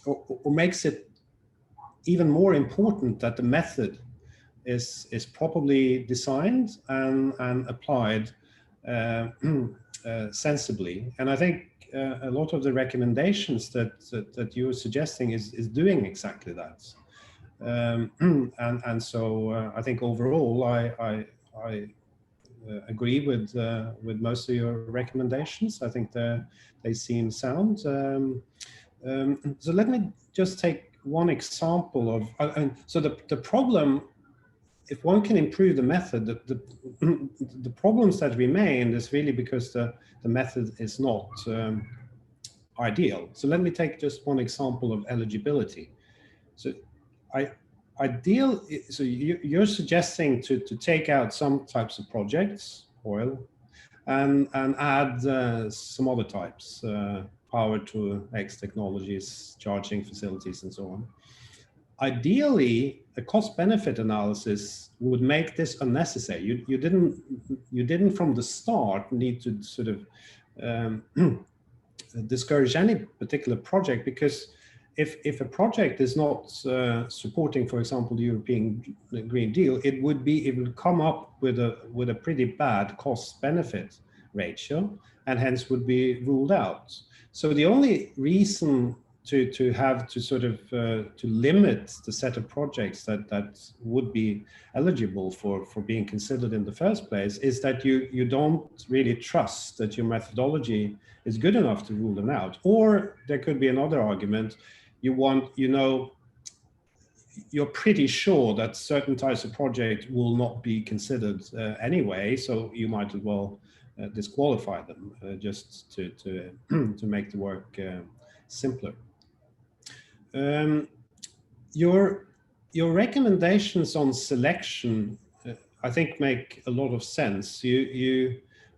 or makes it even more important that the method is properly designed and applied sensibly. And I think a lot of the recommendations that you're suggesting is doing exactly that. And so I think overall I agree with most of your recommendations. I think they seem sound. So let me just take one example of, so the problem, if one can improve the method, the problems that remain is really because the method is not ideal. So let me take just one example of eligibility. So so you're suggesting to take out some types of projects, oil, and add some other types, power to X technologies, charging facilities, and so on. Ideally, a cost-benefit analysis would make this unnecessary. You didn't from the start need to sort of discourage any particular project, because if a project is not supporting, for example, the European Green Deal, it would come up with a pretty bad cost-benefit ratio, and hence would be ruled out. So the only reason to have to sort of to limit the set of projects that would be eligible for being considered in the first place is that you don't really trust that your methodology is good enough to rule them out. Or there could be another argument. You're pretty sure that certain types of project will not be considered anyway, so you might as well disqualify them just to make the work simpler. Your recommendations on selection, I think, make a lot of sense.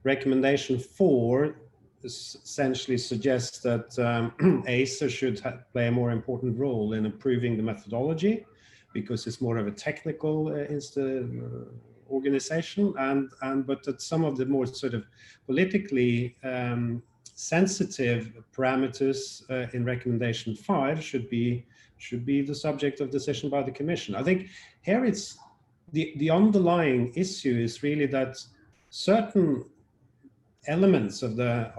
Recommendation 4 essentially suggests that ACER should play a more important role in improving the methodology, because it's more of a technical organization, but that some of the more sort of politically sensitive parameters in recommendation 5 should be the subject of decision by the Commission. I think here it's the underlying issue is really that certain elements of the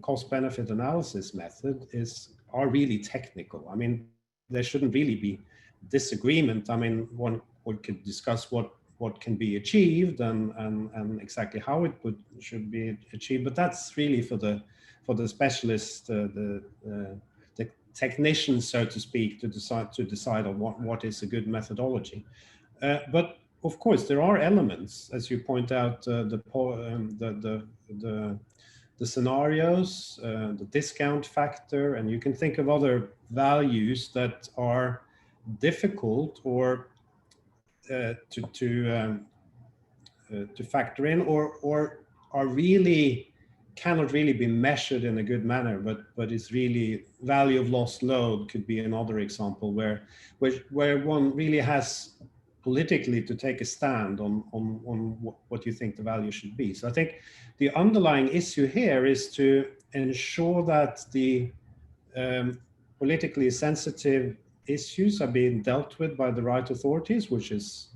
cost-benefit analysis method are really technical. I mean, there shouldn't really be disagreement. I mean, one could discuss what can be achieved and exactly how it should be achieved, but that's really for the specialists, the technicians, so to speak, to decide on what is a good methodology. But of course, there are elements, as you point out, the scenarios, the discount factor, and you can think of other values that are difficult or to factor in, or are really cannot really be measured in a good manner, but it's really value of lost load could be another example where one really has politically to take a stand on what you think the value should be. So I think the underlying issue here is to ensure that the politically sensitive issues are being dealt with by the right authorities, which is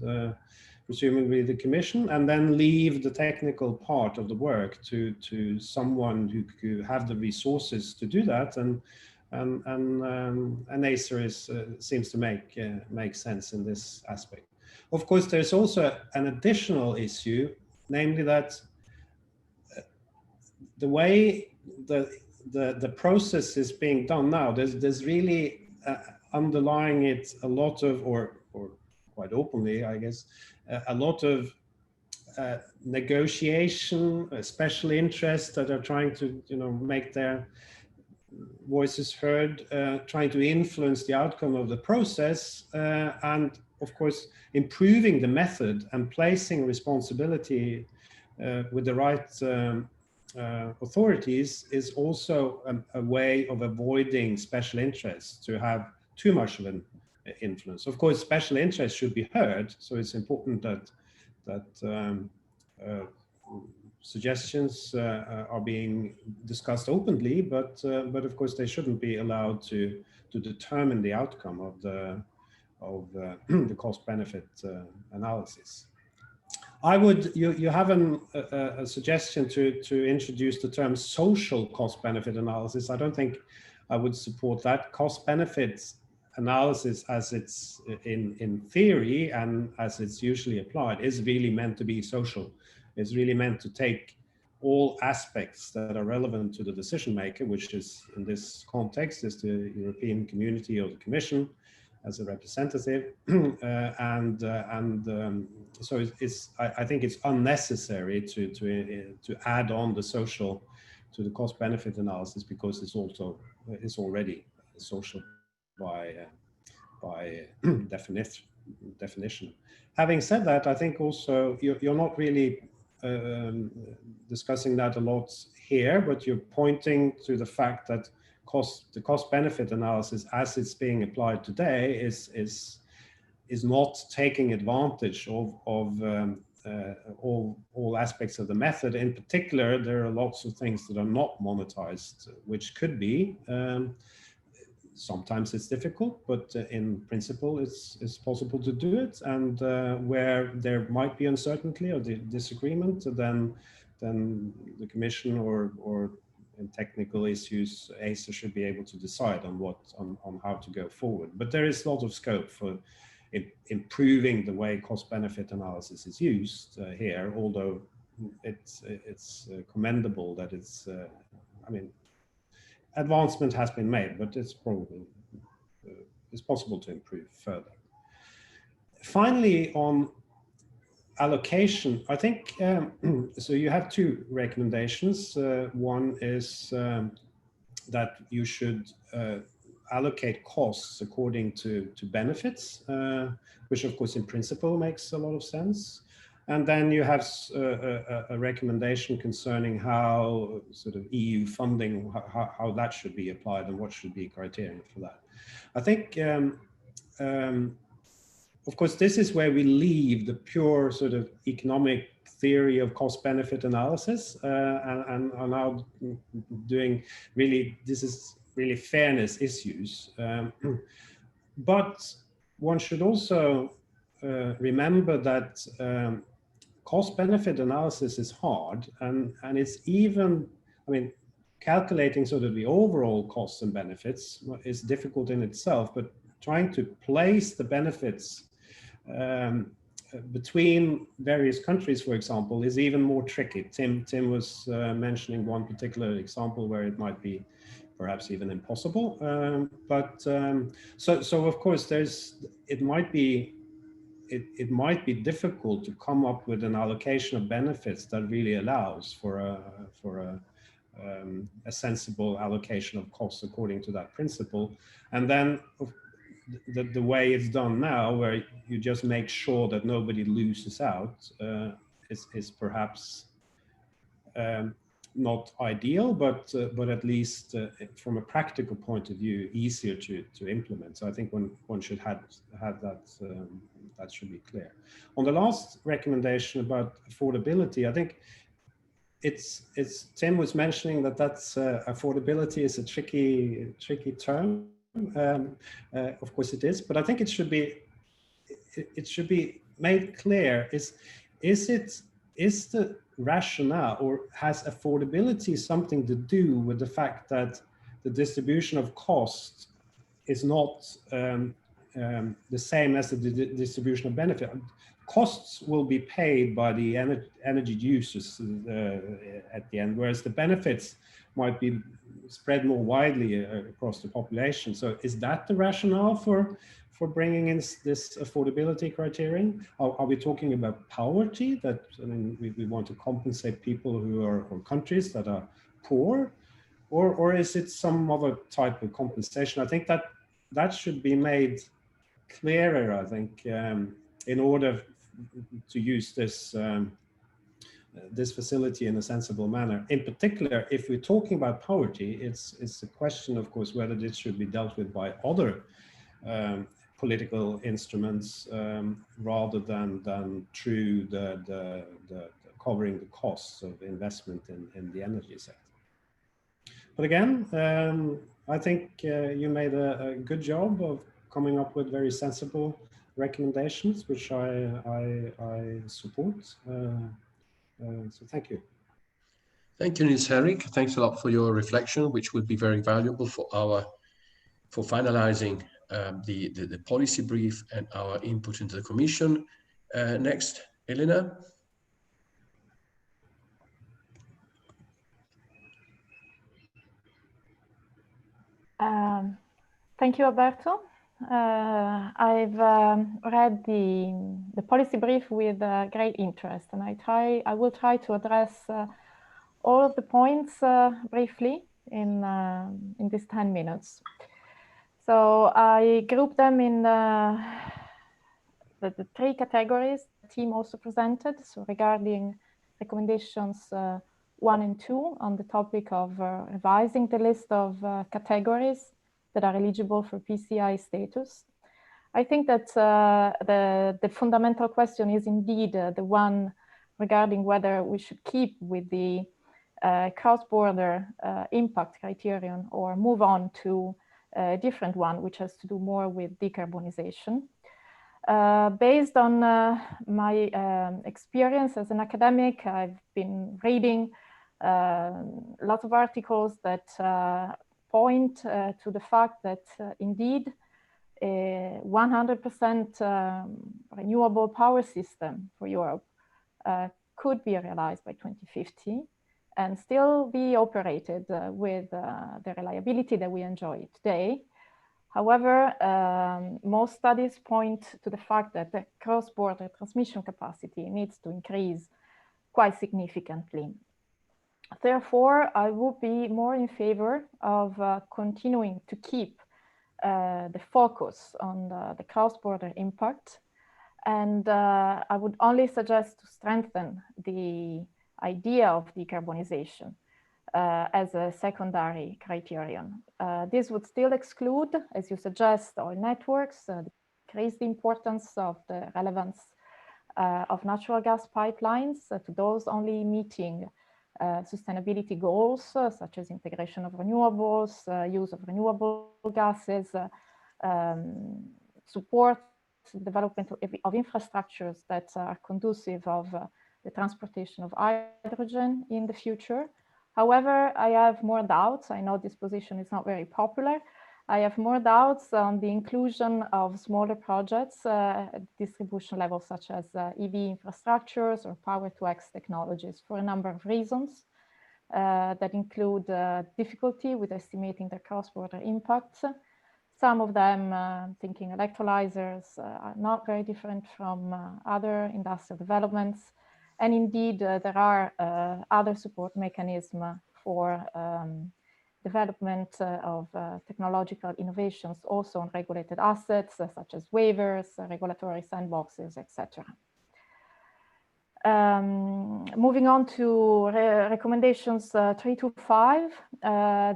presumably the Commission, and then leave the technical part of the work to someone who could have the resources to do that. And ACER seems to make sense in this aspect. Of course, there's also an additional issue, namely that the way the process is being done now, there's really underlying it a lot of, or quite openly, I guess, a lot of negotiation, special interests that are trying to, make their voices heard, trying to influence the outcome of the process, and of course, improving the method and placing responsibility with the right authorities is also a way of avoiding special interests to have too much of an influence. Of course, special interests should be heard, so it's important that suggestions are being discussed openly, but of course they shouldn't be allowed to determine the outcome of the cost-benefit analysis. You have a suggestion to introduce the term social cost-benefit analysis. I don't think I would support that. Cost-benefit analysis, as it's in theory and as it's usually applied, is really meant to be social. It's really meant to take all aspects that are relevant to the decision maker, which is in this context is the European Community or the Commission as a representative, so I think it's unnecessary to add on the social to the cost-benefit analysis, because it's already social by definition. Having said that, I think also you're not really discussing that a lot here, but you're pointing to the fact that the cost-benefit analysis as it's being applied today is not taking advantage of all aspects of the method. In particular, there are lots of things that are not monetized, which could be. Sometimes it's difficult, but in principle, it's possible to do it. And where there might be uncertainty or disagreement, then the Commission or in technical issues, ACER should be able to decide on how to go forward. But there is a lot of scope for improving the way cost-benefit analysis is used here, although it's commendable that it's, I mean, advancement has been made, but it's probably it's possible to improve further. Finally, on allocation, I think so. You have two recommendations. One is that you should allocate costs according to benefits, which of course in principle makes a lot of sense. And then you have a recommendation concerning how sort of EU funding, how that should be applied and what should be criteria for that. I think, of course, this is where we leave the pure sort of economic theory of cost-benefit analysis and are now doing really, this is really fairness issues. But one should also remember that cost-benefit analysis is hard, and it's even, I mean, calculating sort of the overall costs and benefits is difficult in itself, but trying to place the benefits between various countries, for example, is even more tricky. Tim was mentioning one particular example where it might be perhaps even impossible. So of course it might be difficult to come up with an allocation of benefits that really allows for a sensible allocation of costs according to that principle. And then the way it's done now, where you just make sure that nobody loses out, is perhaps not ideal, but at least from a practical point of view, easier to implement. So I think one should have that. That should be clear. On the last recommendation about affordability, I think it's Tim was mentioning that's affordability is a tricky term. Of course it is, but I think it should be made clear. Is the rationale, or has affordability something to do with the fact that the distribution of cost is not the same as the distribution of benefit? Costs will be paid by the energy users at the end, whereas the benefits might be spread more widely across the population. So is that the rationale for bringing in this affordability criterion? Are we talking about poverty, that, I mean, we want to compensate people who are, or countries that are poor, or is it some other type of compensation? I think that should be made clearer, I think, in order to use this this facility in a sensible manner. In particular, if we're talking about poverty, it's a question, of course, whether this should be dealt with by other political instruments rather than through the covering the costs of investment in the energy sector. But again, I think you made a good job of coming up with very sensible recommendations, which I support. So thank you. Thank you, Nils-Henrik. Thanks a lot for your reflection, which will be very valuable for finalizing the policy brief and our input into the Commission. Next, Elena. Thank you, Alberto. I've read the policy brief with great interest, and I will try to address all of the points briefly in these 10 minutes. So I grouped them in the three categories the team also presented. So regarding recommendations 1 and 2 on the topic of revising the list of categories that are eligible for PCI status. I think that the fundamental question is indeed the one regarding whether we should keep with the cross-border impact criterion or move on to a different one, which has to do more with decarbonization. Based on my experience as an academic, I've been reading lots of articles that point to the fact that indeed a 100% renewable power system for Europe could be realized by 2050 and still be operated with the reliability that we enjoy today. However, most studies point to the fact that the cross-border transmission capacity needs to increase quite significantly. Therefore, I would be more in favor of continuing to keep the focus on the cross-border impact. And I would only suggest to strengthen the idea of decarbonization as a secondary criterion. This would still exclude, as you suggest, oil networks, decrease the importance of the relevance of natural gas pipelines to those only meeting sustainability goals, such as integration of renewables, use of renewable gases, support development of infrastructures that are conducive of the transportation of hydrogen in the future. However, I have more doubts. I know this position is not very popular. I have more doubts on the inclusion of smaller projects at distribution level, such as EV infrastructures or power-to-X technologies, for a number of reasons that include difficulty with estimating the cross-border impacts. Some of them, thinking electrolyzers, are not very different from other industrial developments. And indeed, there are other support mechanisms for development of technological innovations also on regulated assets, such as waivers, regulatory sandboxes, etc. Moving on to recommendations 3 to 5.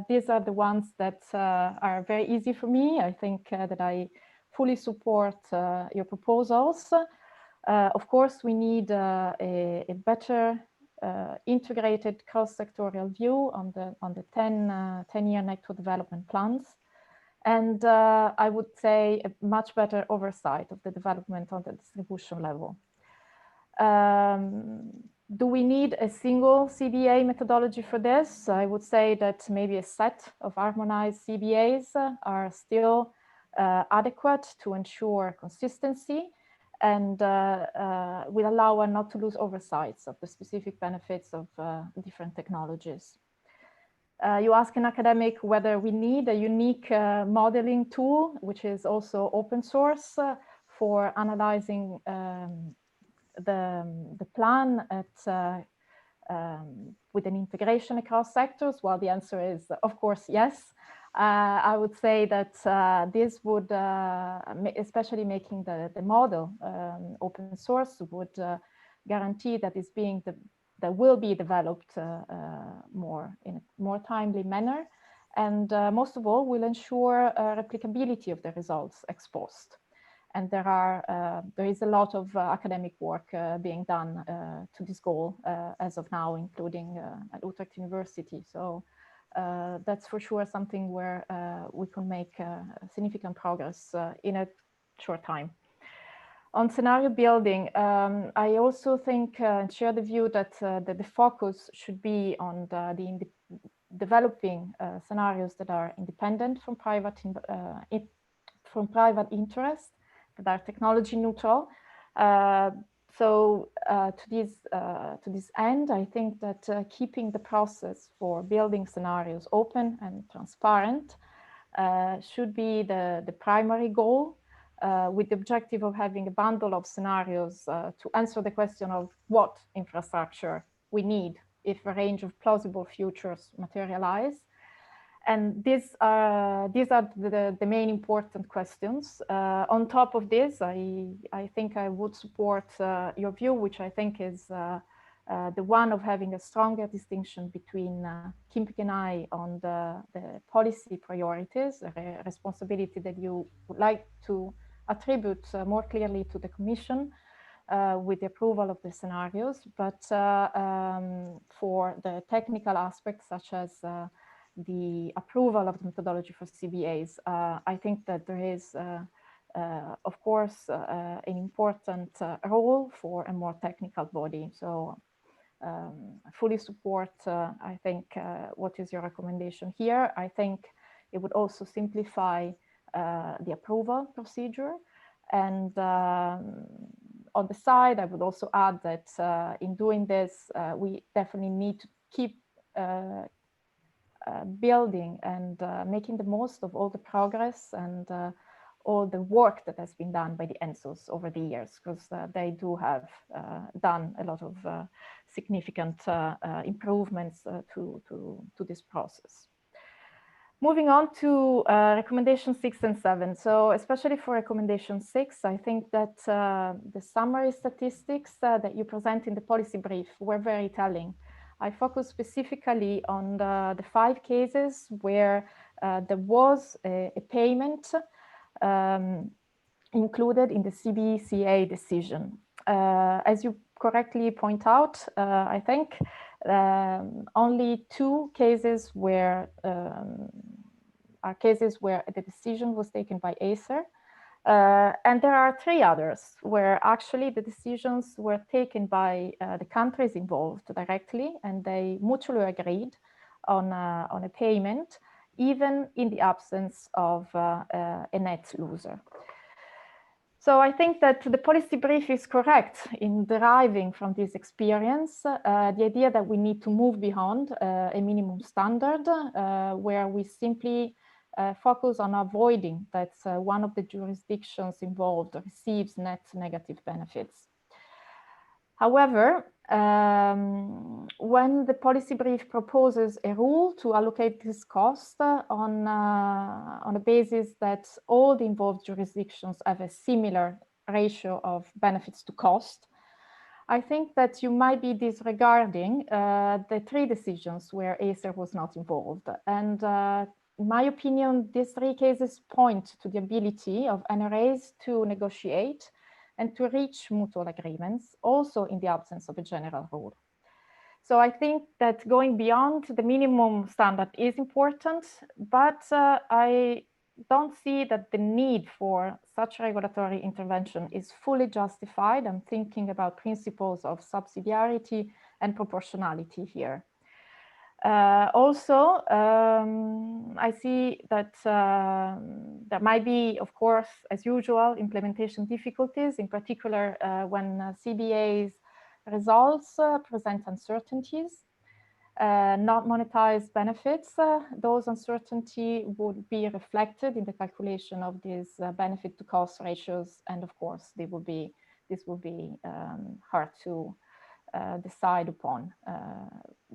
These are the ones that are very easy for me. I think that I fully support your proposals. Of course, we need a better integrated cross-sectorial view on the 10-year network development plans. And I would say a much better oversight of the development on the distribution level. Do we need a single CBA methodology for this? I would say that maybe a set of harmonized CBAs are still adequate to ensure consistency and will allow us not to lose oversights of the specific benefits of different technologies. You ask an academic whether we need a unique modeling tool, which is also open source for analyzing the plan at, with an integration across sectors. Well, the answer is, of course, yes. I would say that this would, especially making the model open source, would guarantee that it's being that will be developed in a more timely manner, and most of all, will ensure replicability of the results ex post. And there is a lot of academic work being done to this goal as of now, including at Utrecht University. So that's for sure something where we can make significant progress in a short time. On scenario building, I also think and share the view that the focus should be on the developing scenarios that are independent from private interest, that are technology neutral. So to this end, I think that keeping the process for building scenarios open and transparent should be the primary goal, with the objective of having a bundle of scenarios to answer the question of what infrastructure we need if a range of plausible futures materialize. And these are the main important questions. On top of this, I think I would support your view, which I think is the one of having a stronger distinction between keeping an eye on the policy priorities, a responsibility that you would like to attribute more clearly to the Commission with the approval of the scenarios, but for the technical aspects such as the approval of the methodology for CBAs, I think that there is, of course, an important role for a more technical body. So I fully support, I think, what is your recommendation here. I think it would also simplify the approval procedure. And on the side, I would also add that in doing this, we definitely need to keep building and making the most of all the progress and all the work that has been done by the ENSOs over the years, because they do have done a lot of significant improvements to this process. Moving on to recommendation 6 and 7. So especially for recommendation 6, I think that the summary statistics that you present in the policy brief were very telling. I focus specifically on the 5 cases where there was a payment included in the CBCA decision. As you correctly point out, I think only 2 cases where are cases where the decision was taken by Acer. And there are 3 others where actually the decisions were taken by the countries involved directly, and they mutually agreed on a payment, even in the absence of a net loser. So I think that the policy brief is correct in deriving from this experience the idea that we need to move beyond a minimum standard where we simply focus on avoiding that one of the jurisdictions involved receives net negative benefits. However, when the policy brief proposes a rule to allocate this cost on a basis that all the involved jurisdictions have a similar ratio of benefits to cost, I think that you might be disregarding the 3 decisions where Acer was not involved. And in my opinion, these 3 cases point to the ability of NRAs to negotiate and to reach mutual agreements, also in the absence of a general rule. So I think that going beyond the minimum standard is important, but I don't see that the need for such regulatory intervention is fully justified. I'm thinking about principles of subsidiarity and proportionality here. Also, I see that there might be, of course, as usual, implementation difficulties, in particular when CBA's results present uncertainties, not monetized benefits. Those uncertainty would be reflected in the calculation of these benefit to cost ratios, and of course, this will be hard to decide upon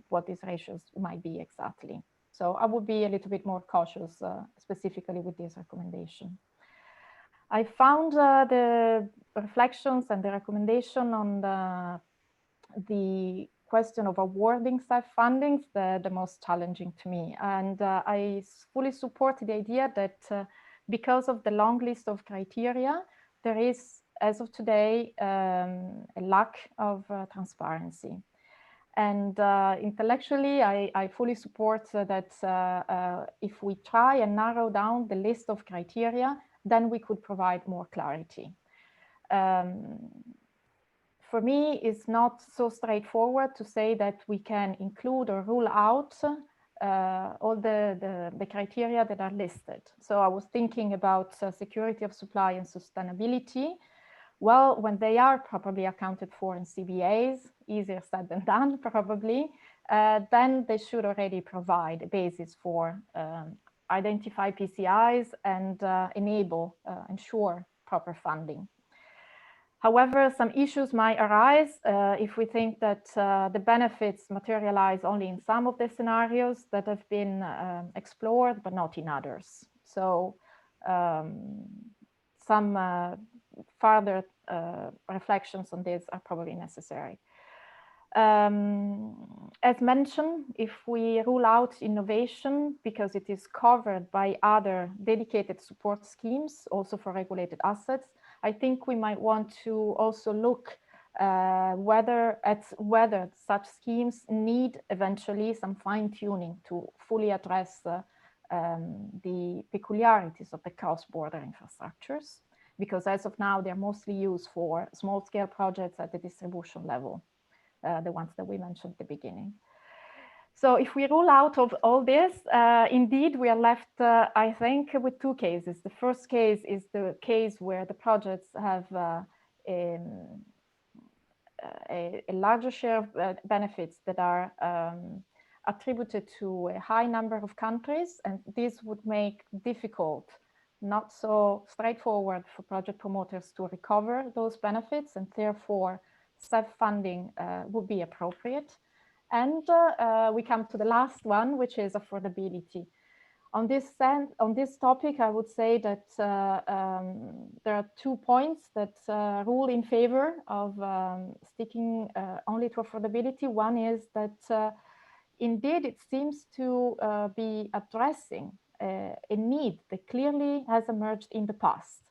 what these ratios might be exactly. So I would be a little bit more cautious specifically with this recommendation. I found the reflections and the recommendation on the question of awarding CEF fundings the most challenging to me. And I fully support the idea that because of the long list of criteria, there is, as of today, a lack of transparency. And intellectually, I fully support that if we try and narrow down the list of criteria, then we could provide more clarity. For me, it's not so straightforward to say that we can include or rule out all the criteria that are listed. So I was thinking about security of supply and sustainability. Well, when they are properly accounted for in CBAs, easier said than done, probably, then they should already provide a basis for identify PCIs and ensure proper funding. However, some issues might arise if we think that the benefits materialize only in some of the scenarios that have been explored, but not in others. So some further reflections on this are probably necessary. As mentioned, if we rule out innovation because it is covered by other dedicated support schemes, also for regulated assets, I think we might want to also look whether such schemes need eventually some fine-tuning to fully address the peculiarities of the cross-border infrastructures, because as of now, they're mostly used for small-scale projects at the distribution level. The ones that we mentioned at the beginning. So if we rule out of all this, indeed, we are left, I think, with two cases. The first case is the case where the projects have a larger share of benefits that are attributed to a high number of countries, and this would make difficult, not so straightforward for project promoters to recover those benefits, and therefore CEF funding would be appropriate. And we come to the last one, which is affordability. On this topic, I would say that there are 2 points that rule in favor of sticking only to affordability. One is that indeed it seems to be addressing a need that clearly has emerged in the past.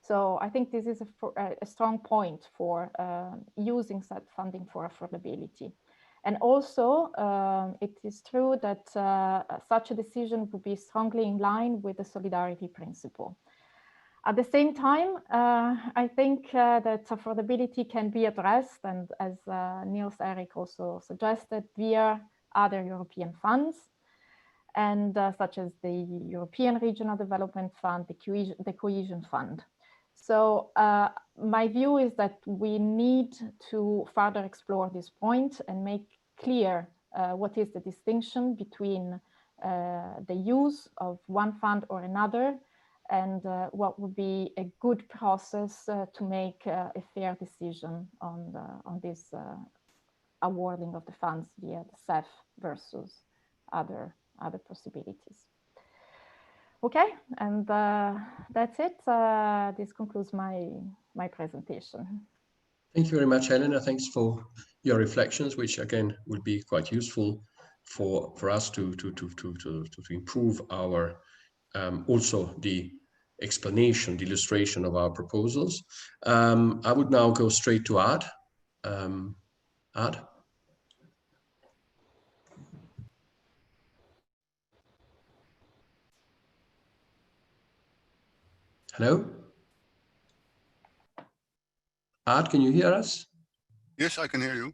So I think this is a strong point for using such funding for affordability. And also, it is true that such a decision would be strongly in line with the solidarity principle. At the same time, I think that affordability can be addressed, and as Niels Erik also suggested, via other European funds, and such as the European Regional Development Fund, the Cohesion Fund. So my view is that we need to further explore this point and make clear what is the distinction between the use of one fund or another, and what would be a good process to make a fair decision on this awarding of the funds via the CEF versus other possibilities. Okay, and that's it. This concludes my presentation. Thank you very much, Helena. Thanks for your reflections, which again will be quite useful for us to improve our also the explanation, the illustration of our proposals. I would now go straight to Ad. Ad. Hello? Ad, can you hear us? Yes, I can hear you.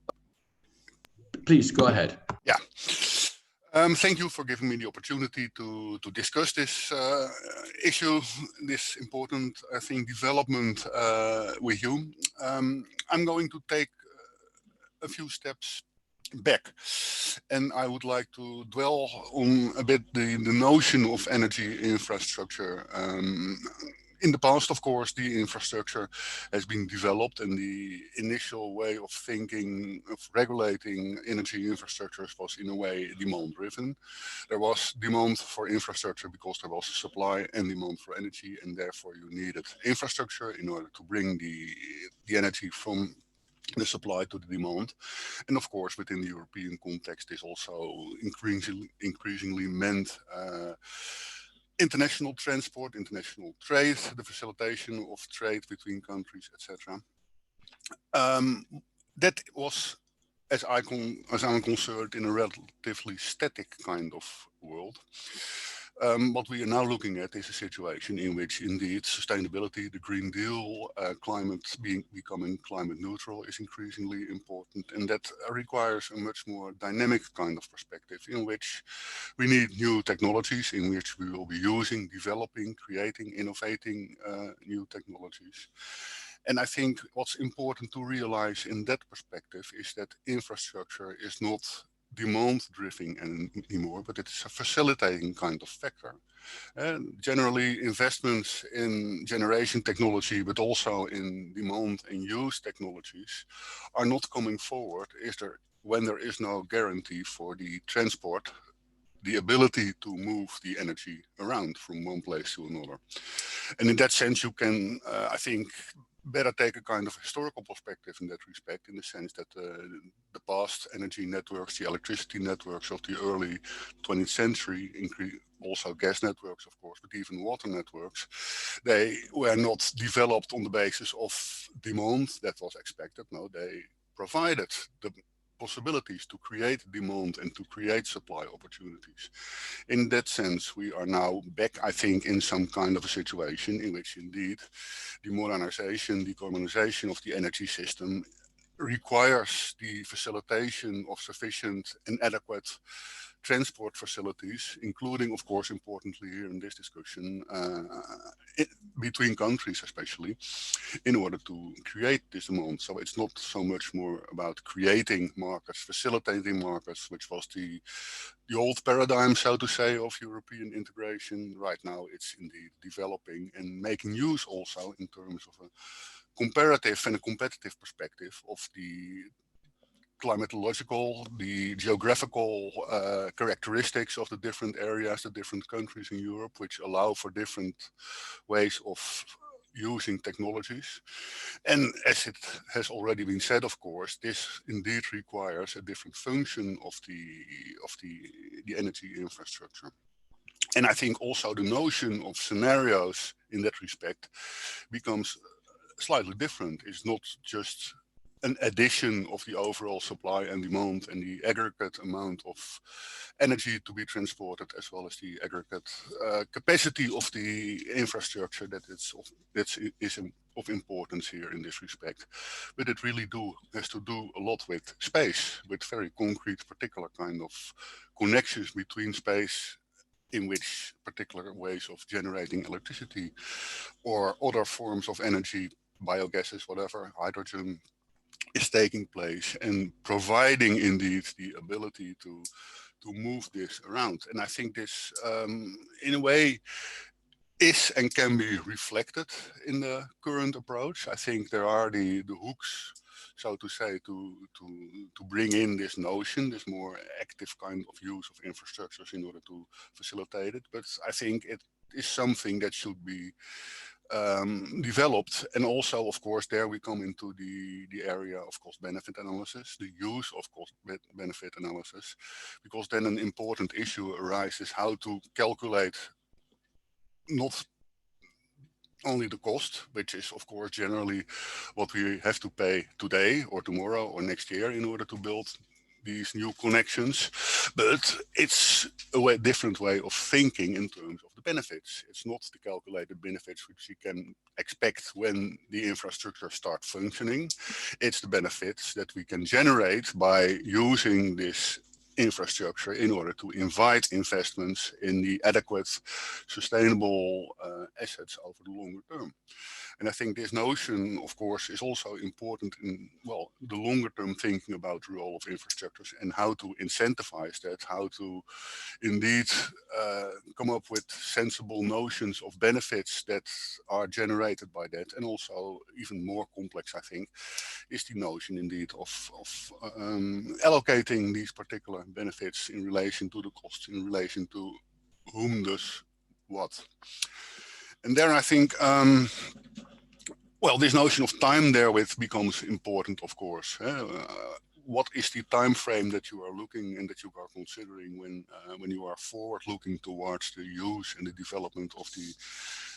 Please go ahead. Yeah. Thank you for giving me the opportunity to discuss this issue, this important, I think, development with you. I'm going to take a few steps back, and I would like to dwell on a bit the notion of energy infrastructure. In the past, of course, the infrastructure has been developed, and the initial way of thinking of regulating energy infrastructures was in a way demand driven. There was demand for infrastructure because there was supply and demand for energy, and therefore you needed infrastructure in order to bring the energy from the supply to the demand. And of course, within the European context, this also increasingly meant international transport, international trade, the facilitation of trade between countries, etc. That was, as I'm concerned, in a relatively static kind of world. What we are now looking at is a situation in which indeed sustainability, the Green Deal, becoming climate neutral is increasingly important, and that requires a much more dynamic kind of perspective in which we need new technologies, in which we will be using, developing, creating, innovating new technologies. And I think what's important to realize in that perspective is that infrastructure is not demand-driven anymore, but it's a facilitating kind of factor. And generally, investments in generation technology, but also in demand and use technologies, are not coming forward when there is no guarantee for the transport, the ability to move the energy around from one place to another. And in that sense, you can, I think, better take a kind of historical perspective in that respect, in the sense that the past energy networks, the electricity networks of the early 20th century, also gas networks, of course, but even water networks, they were not developed on the basis of demand that was expected. No, they provided the possibilities to create demand and to create supply opportunities. In that sense, we are now back, I think, in some kind of a situation in which indeed the modernization, decarbonization of the energy system requires the facilitation of sufficient and adequate transport facilities, including, of course, importantly here in this discussion, between countries especially, in order to create this demand. So it's not so much more about creating markets, facilitating markets, which was the old paradigm, so to say, of European integration. Right now it's indeed developing and making use also in terms of a comparative and a competitive perspective of the climatological, the geographical characteristics of the different areas, the different countries in Europe, which allow for different ways of using technologies. And as it has already been said, of course, this indeed requires a different function of the energy infrastructure. And I think also the notion of scenarios in that respect becomes slightly different. It's not just an addition of the overall supply and demand and the aggregate amount of energy to be transported, as well as the aggregate capacity of the infrastructure that is of importance here in this respect. But it really has to do a lot with space, with very concrete, particular kind of connections between space, in which particular ways of generating electricity or other forms of energy, biogases, whatever, hydrogen, is taking place, and providing indeed the ability to move this around. And I think this, in a way, is and can be reflected in the current approach. I think there are the hooks, so to say, to bring in this notion, this more active kind of use of infrastructures in order to facilitate it. But I think it is something that should be developed. And also, of course, there we come into the area of cost-benefit analysis, the use of cost-benefit analysis, because then an important issue arises how to calculate not only the cost, which is of course generally what we have to pay today or tomorrow or next year in order to build these new connections, but it's a different way of thinking in terms of the benefits. It's not the calculated benefits which you can expect when the infrastructure starts functioning. It's the benefits that we can generate by using this infrastructure in order to invite investments in the adequate, sustainable assets over the longer term. And I think this notion, of course, is also important in, well, the longer term thinking about the role of infrastructures and how to incentivize that, how to indeed come up with sensible notions of benefits that are generated by that. And also even more complex, I think, is the notion indeed of allocating these particular benefits in relation to the costs, in relation to whom does what. And there I think, well, this notion of time therewith becomes important, of course. What is the time frame that you are looking and that you are considering when you are forward looking towards the use and the development of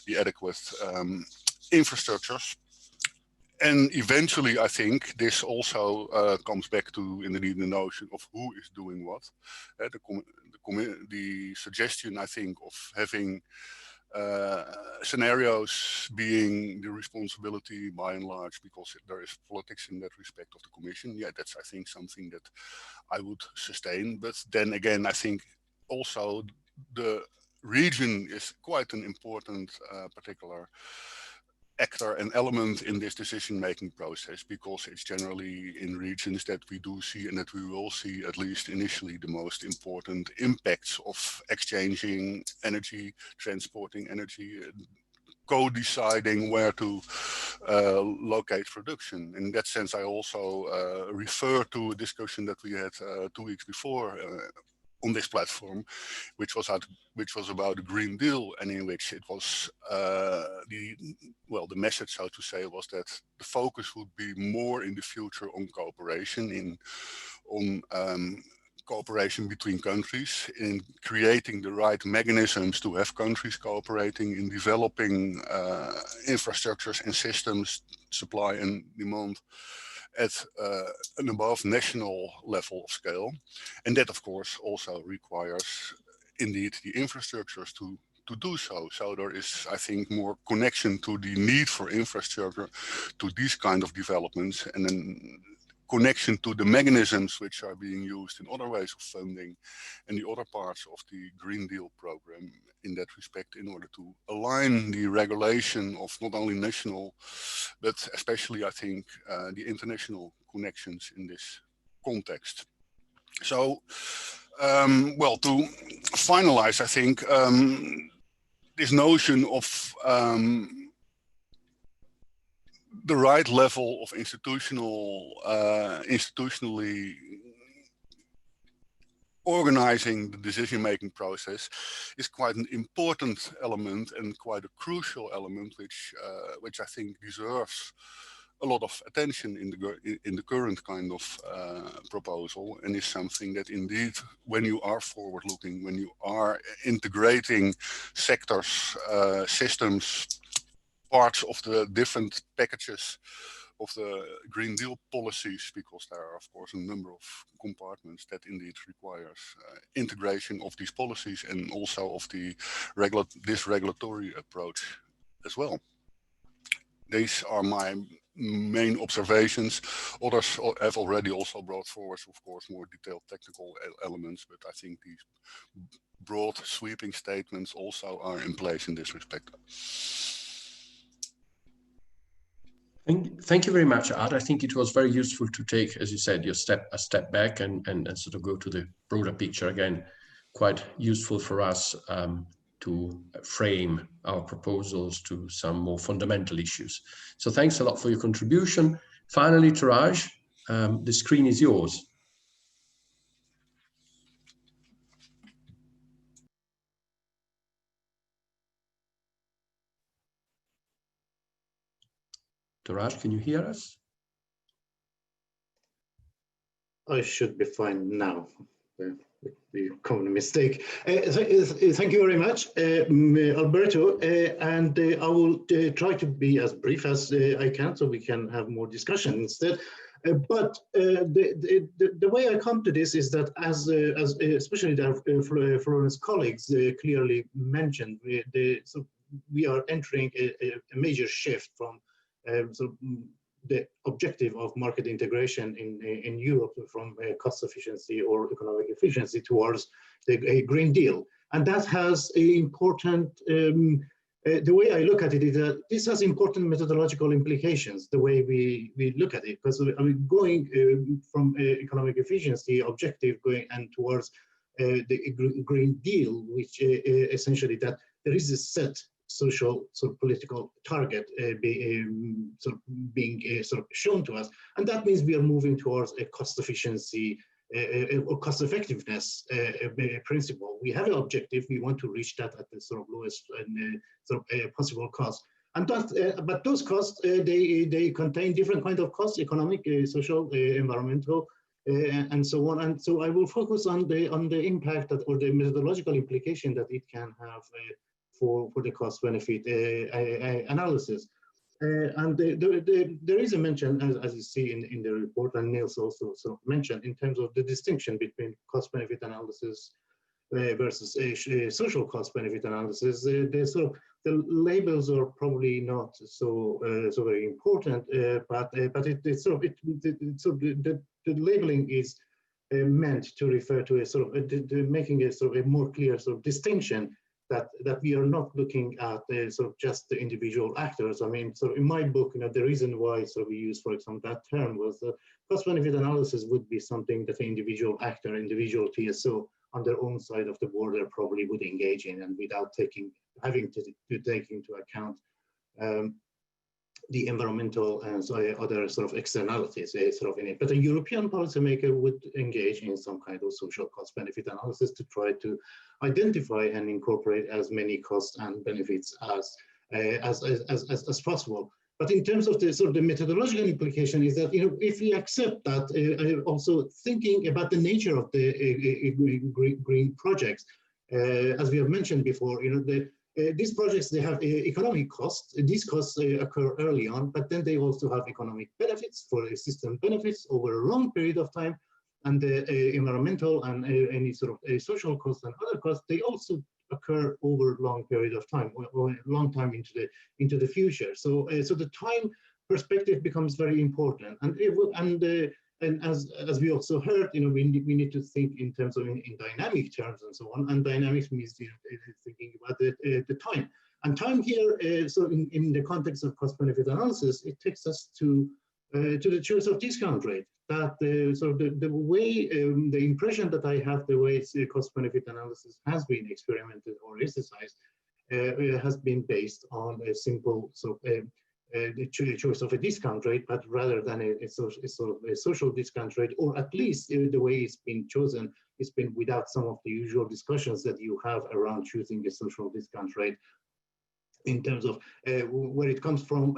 the adequate infrastructures? And eventually, I think this also comes back to indeed the notion of who is doing what. The suggestion, I think, of having scenarios being the responsibility by and large, because there is politics in that respect of the Commission. Yeah, that's, I think, something that I would sustain. But then again, I think also the region is quite an important particular actor and element in this decision-making process, because it's generally in regions that we do see and that we will see, at least initially, the most important impacts of exchanging energy, transporting energy, co-deciding where to locate production. In that sense, I also refer to a discussion that we had 2 weeks before on this platform, which was about the Green Deal, and in which it was the message, so to say, was that the focus would be more in the future on cooperation, cooperation between countries, in creating the right mechanisms to have countries cooperating, in developing infrastructures and systems, supply and demand, at an above national level of scale. And that, of course, also requires indeed the infrastructures to do so. So there is, I think, more connection to the need for infrastructure to these kind of developments, and then connection to the mechanisms which are being used in other ways of funding and the other parts of the Green Deal program in that respect, in order to align the regulation of not only national, but especially, I think, the international connections in this context. So, well, to finalize, I think this notion of the right level of institutionally organizing the decision-making process is quite an important element and quite a crucial element, which I think deserves a lot of attention in the current kind of proposal, and is something that indeed, when you are forward-looking, when you are integrating sectors, systems, parts of the different packages of the Green Deal policies, because there are, of course, a number of compartments that indeed requires integration of these policies and also of this regulatory approach as well. These are my main observations. Others have already also brought forward, of course, more detailed technical elements, but I think these broad sweeping statements also are in place in this respect. Thank you very much, Art. I think it was very useful to take, as you said, a step back and sort of go to the broader picture again. Quite useful for us to frame our proposals to some more fundamental issues. So thanks a lot for your contribution. Finally, Taraj, the screen is yours. Taraj, can you hear us? I should be fine now. The common mistake. Thank you very much, Alberto, and I will try to be as brief as I can, so we can have more discussion instead. But the way I come to this is that, as especially the Florence colleagues clearly mentioned, so we are entering a major shift from the objective of market integration in Europe, from cost efficiency or economic efficiency towards a Green Deal. And that has an important, the way I look at it is that this has important methodological implications, the way we look at it, because I mean, going from economic efficiency objective and towards the Green Deal, which essentially that there is a set social political target being shown to us, and that means we are moving towards a cost efficiency or cost effectiveness principle. We have an objective; we want to reach that at the lowest possible cost. And that, but those costs they contain different kinds of costs: economic, social, environmental, and so on. And so I will focus on the impact or the methodological implication that it can have for the cost-benefit analysis. And there is a mention, as you see in the report, and Niels also mentioned, in terms of the distinction between cost-benefit analysis versus social cost-benefit analysis. The labels are probably not so very important, but the labeling is meant to refer to a making a more clear distinction that we are not looking at sort of just the individual actors. I mean, so in my book, the reason why we use, for example, that term was that cost-benefit analysis would be something that an individual actor, individual TSO on their own side of the border probably would engage in, and without having to take into account the environmental and other sort of externalities sort of in it. But a European policymaker would engage in some kind of social cost benefit analysis to try to identify and incorporate as many costs and benefits as possible. But in terms of the sort of the methodological implication is that, if we accept that, also thinking about the nature of the green projects, as we have mentioned before, these projects, they have economic costs. These costs occur early on, but then they also have economic benefits for system benefits over a long period of time, and the environmental and any sort of social costs and other costs, they also occur over a long period of time, or a long time into the future. So the time perspective becomes very important, and as we also heard, we need to think in terms of in dynamic terms and so on. And dynamics means thinking about the time. And time here, so in the context of cost-benefit analysis, it takes us to the choice of discount rate. That so the way, the impression that I have, the way cost-benefit analysis has been experimented or exercised, has been based on a simple the choice of a discount rate, but rather than a sort of a social discount rate, or at least the way it's been chosen, it's been without some of the usual discussions that you have around choosing a social discount rate, in terms of where it comes from,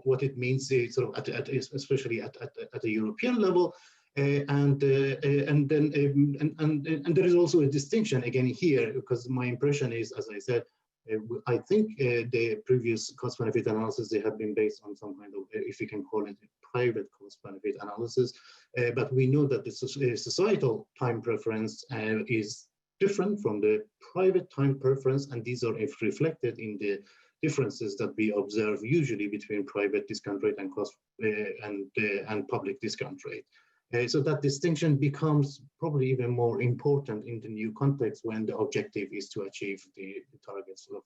what it means, sort of especially at a European level, and there is also a distinction again here, because my impression is, as I said, I think the previous cost-benefit analysis, they have been based on some kind of, if you can call it, a private cost-benefit analysis, but we know that the societal time preference is different from the private time preference, and these are reflected in the differences that we observe usually between private discount rate and cost and public discount rate. So that distinction becomes probably even more important in the new context when the objective is to achieve the targets of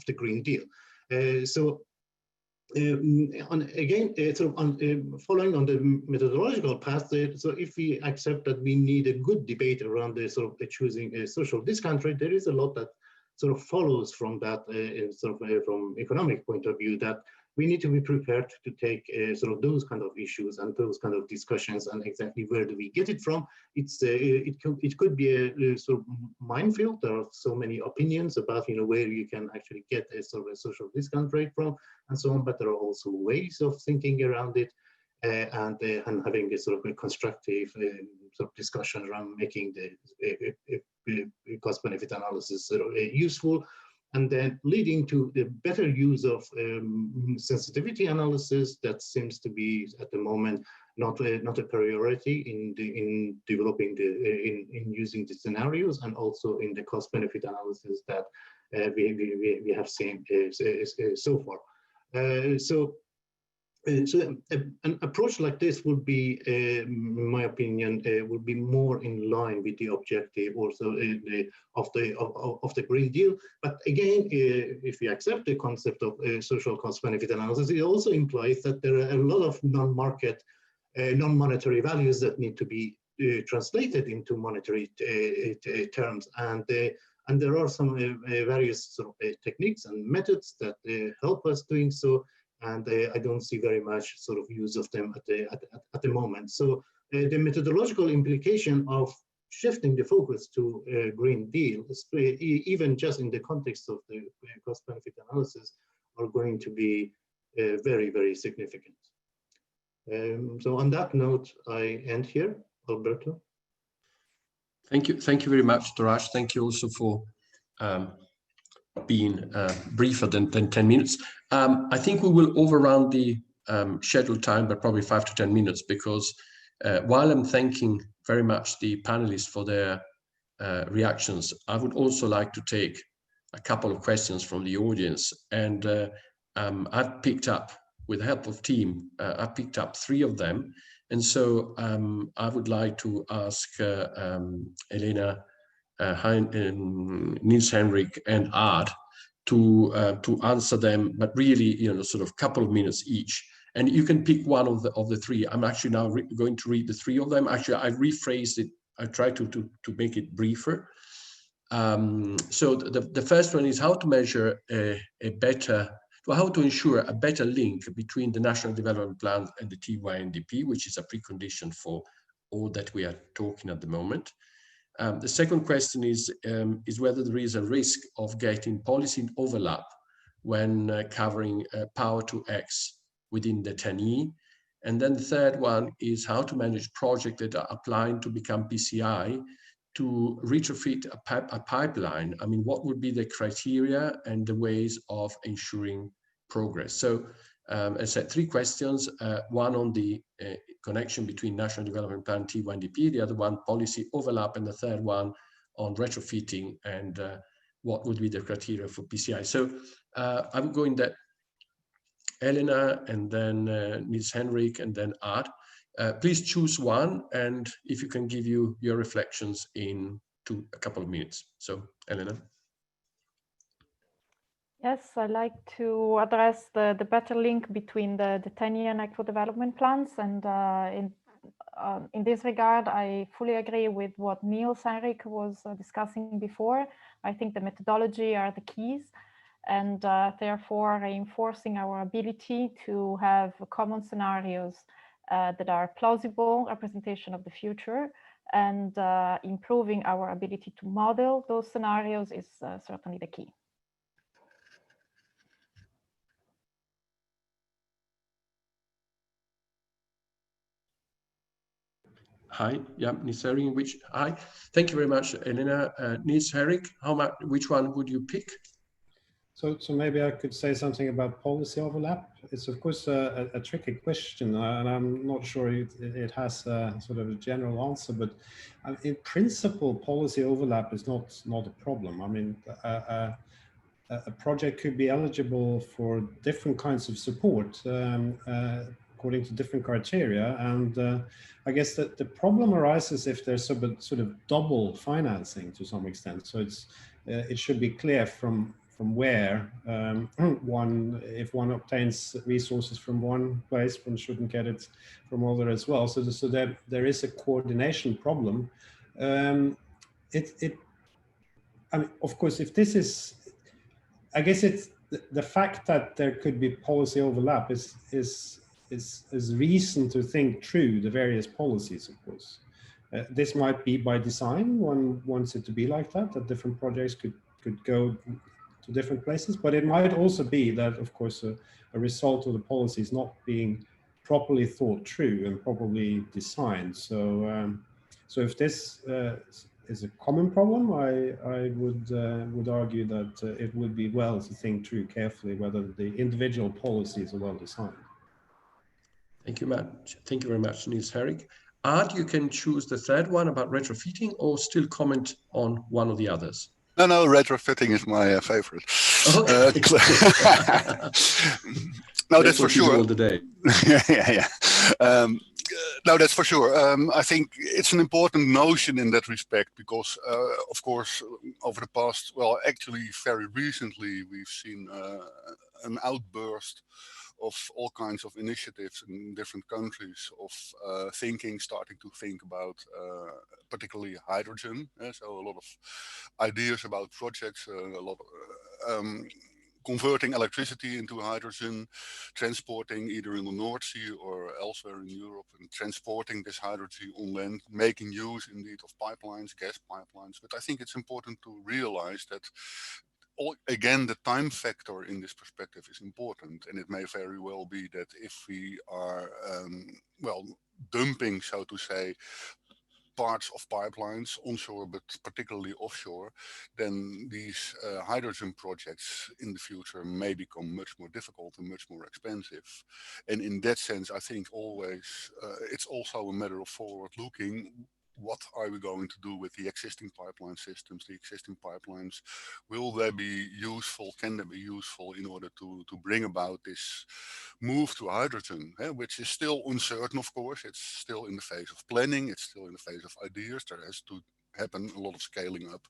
the Green Deal. Following on the methodological path, so if we accept that we need a good debate around the sort of choosing a social discount rate, there is a lot that sort of follows from that, from economic point of view, that we need to be prepared to take sort of those kind of issues and those kind of discussions, and exactly where do we get it from. It could be a sort of minefield. There are so many opinions about where you can actually get a sort of a social discount rate from, and so on. But there are also ways of thinking around it, and having a sort of a constructive sort of discussion around making the cost-benefit analysis sort of useful. And then leading to the better use of sensitivity analysis that seems to be at the moment not a priority in developing in using the scenarios, and also in the cost benefit analysis that we have seen so far. So an approach like this would be, in my opinion, would be more in line with the objective also of the Green Deal. But again, if we accept the concept of social cost benefit analysis, it also implies that there are a lot of non-market, non-monetary values that need to be translated into monetary terms, and there are some various sort of techniques and methods that help us doing so. And I don't see very much sort of use of them at the moment. So the methodological implication of shifting the focus to Green Deal, even just in the context of the cost-benefit analysis, are going to be very, very significant. So on that note, I end here. Alberto. Thank you very much, Torash. Thank you also for being briefer than 10 minutes. I think we will overrun the scheduled time by probably 5 to 10 minutes, because while I'm thanking very much the panelists for their reactions, I would also like to take a couple of questions from the audience. And I've picked up, with the help of team, I've picked up 3 of them. And so I would like to ask Elena, Nils Henrik, and Art to answer them, but really, sort of couple of minutes each. And you can pick one of the three. I'm actually now going to read the three of them. Actually, I rephrased it. I tried to make it briefer. So the first one is how to measure how to ensure a better link between the National Development Plan and the TYNDP, which is a precondition for all that we are talking at the moment. The second question is whether there is a risk of getting policy overlap when covering Power to X within the 10E. And then the third one is how to manage projects that are applying to become PCI to retrofit a pipeline. I mean, what would be the criteria and the ways of ensuring progress? So I said three questions, one on the connection between National Development Plan and TYNDP, the other one policy overlap, and the third one on retrofitting and what would be the criteria for PCI. So I will go in that, Elena, and then Nils Henrik, and then Art. Please choose one, and if you can give your reflections in a couple of minutes. So, Elena. Yes, I'd like to address the better link between the 10-year and equitable development plans. And in this regard, I fully agree with what Nils Henrik was discussing before. I think the methodology are the keys, and therefore reinforcing our ability to have common scenarios that are plausible representation of the future, and improving our ability to model those scenarios is certainly the key. Hi, yeah, Nils Henrik, hi. Thank you very much, Elena. Nils Henrik, which one would you pick? So maybe I could say something about policy overlap. It's of course a tricky question, and I'm not sure it has a sort of a general answer. But in principle, policy overlap is not a problem. I mean, a project could be eligible for different kinds of support according to different criteria, and I guess that the problem arises if there's sort of double financing to some extent. So it should be clear from where if one obtains resources from one place, one shouldn't get it from other as well. So there is a coordination problem. I mean, of course, if this is, I guess it's the fact that there could be policy overlap is reason to think through the various policies, of course. This might be by design. One wants it to be like that different projects could go to different places, but it might also be that, of course, a result of the policies not being properly thought through and properly designed. So if this is a common problem, I would argue that it would be well to think through carefully whether the individual policies are well designed. Thank you much. Thank you very much, Nils Henrik. Art, you can choose the third one about retrofitting, or still comment on one of the others. No, retrofitting is my favorite. Okay. No, that's for sure. All the day. yeah. No, that's for sure. I think it's an important notion in that respect because, of course, over the past, well, actually very recently, we've seen an outburst of all kinds of initiatives in different countries of starting to think about particularly hydrogen. So a lot of ideas about projects, a lot of converting electricity into hydrogen, transporting either in the North Sea or elsewhere in Europe, and transporting this hydrogen on land, making use indeed of pipelines, gas pipelines. But I think it's important to realize that again, the time factor in this perspective is important, and it may very well be that if we are, dumping, so to say, parts of pipelines onshore, but particularly offshore, then these hydrogen projects in the future may become much more difficult and much more expensive. And in that sense, I think always it's also a matter of forward looking. what are we going to do with the existing pipeline systems, the existing pipelines? Will they be useful? Can they be useful in order to bring about this move to hydrogen, which is still uncertain, of course. It's still in the phase of planning. It's still in the phase of ideas. There has to happen a lot of scaling up.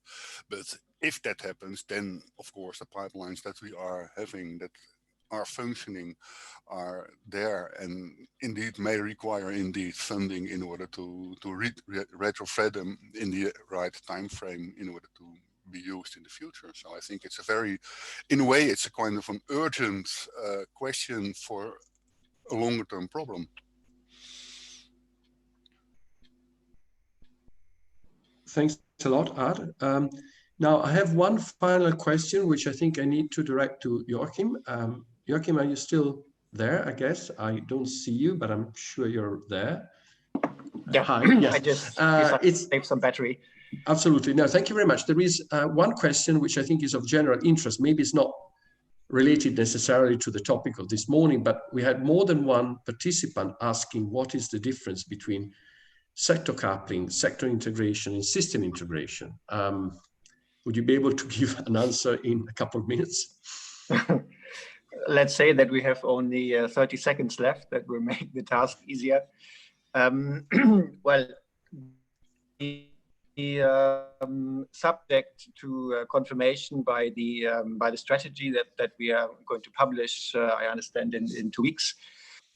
But if that happens, then, of course, the pipelines that we are having, that are functioning, are there, and indeed may require indeed funding in order to retrofit them in the right time frame in order to be used in the future. So I think it's a very, in a way, it's a kind of an urgent question for a longer term problem. Thanks a lot, Art. Now I have one final question, which I think I need to direct to Joachim. Joachim, are you still there? I guess I don't see you, but I'm sure you're there. Yeah, hi. Yes. I just decided to save some battery. Absolutely. No, thank you very much. There is one question which I think is of general interest. Maybe it's not related necessarily to the topic of this morning, but we had more than one participant asking what is the difference between sector coupling, sector integration, and system integration. Would you be able to give an answer in a couple of minutes? Let's say that we have only 30 seconds left. That will make the task easier. Well, the subject to confirmation by the strategy that we are going to publish, I understand, in 2 weeks.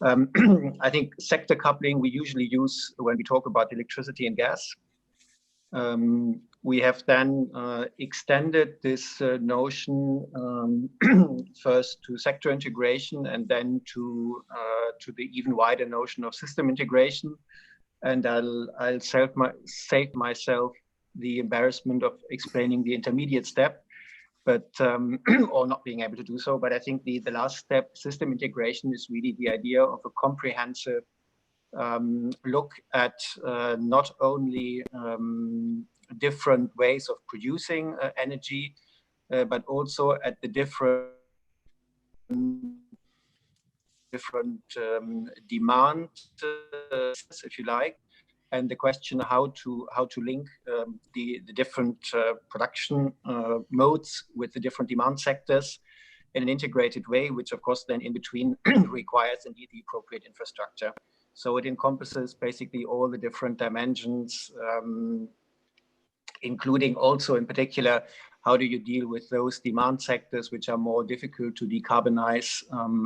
I think sector coupling we usually use when we talk about electricity and gas. We have then extended this notion first to sector integration and then to the even wider notion of system integration. And I'll save myself the embarrassment of explaining the intermediate step, but or not being able to do so. But I think the last step, system integration, is really the idea of a comprehensive look at not only different ways of producing energy, but also at the different demand, if you like, and the question how to link the different production modes with the different demand sectors in an integrated way, which of course then in between requires indeed the appropriate infrastructure. So it encompasses basically all the different dimensions, including also in particular, how do you deal with those demand sectors which are more difficult to decarbonize,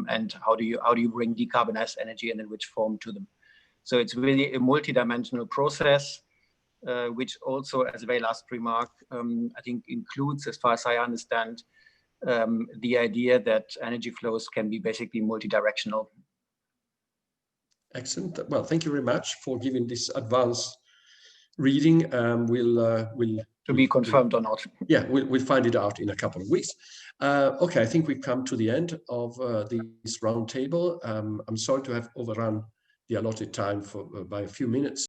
and how do you bring decarbonized energy and in which form to them? So it's really a multidimensional process, which also, as a very last remark, I think includes, as far as I understand, the idea that energy flows can be basically multidirectional. Excellent. Well, thank you very much for giving this advanced reading. We'll to be confirmed or not. Yeah, we'll find it out in a couple of weeks. Okay, I think we've come to the end of this roundtable. I'm sorry to have overrun the allotted time by a few minutes.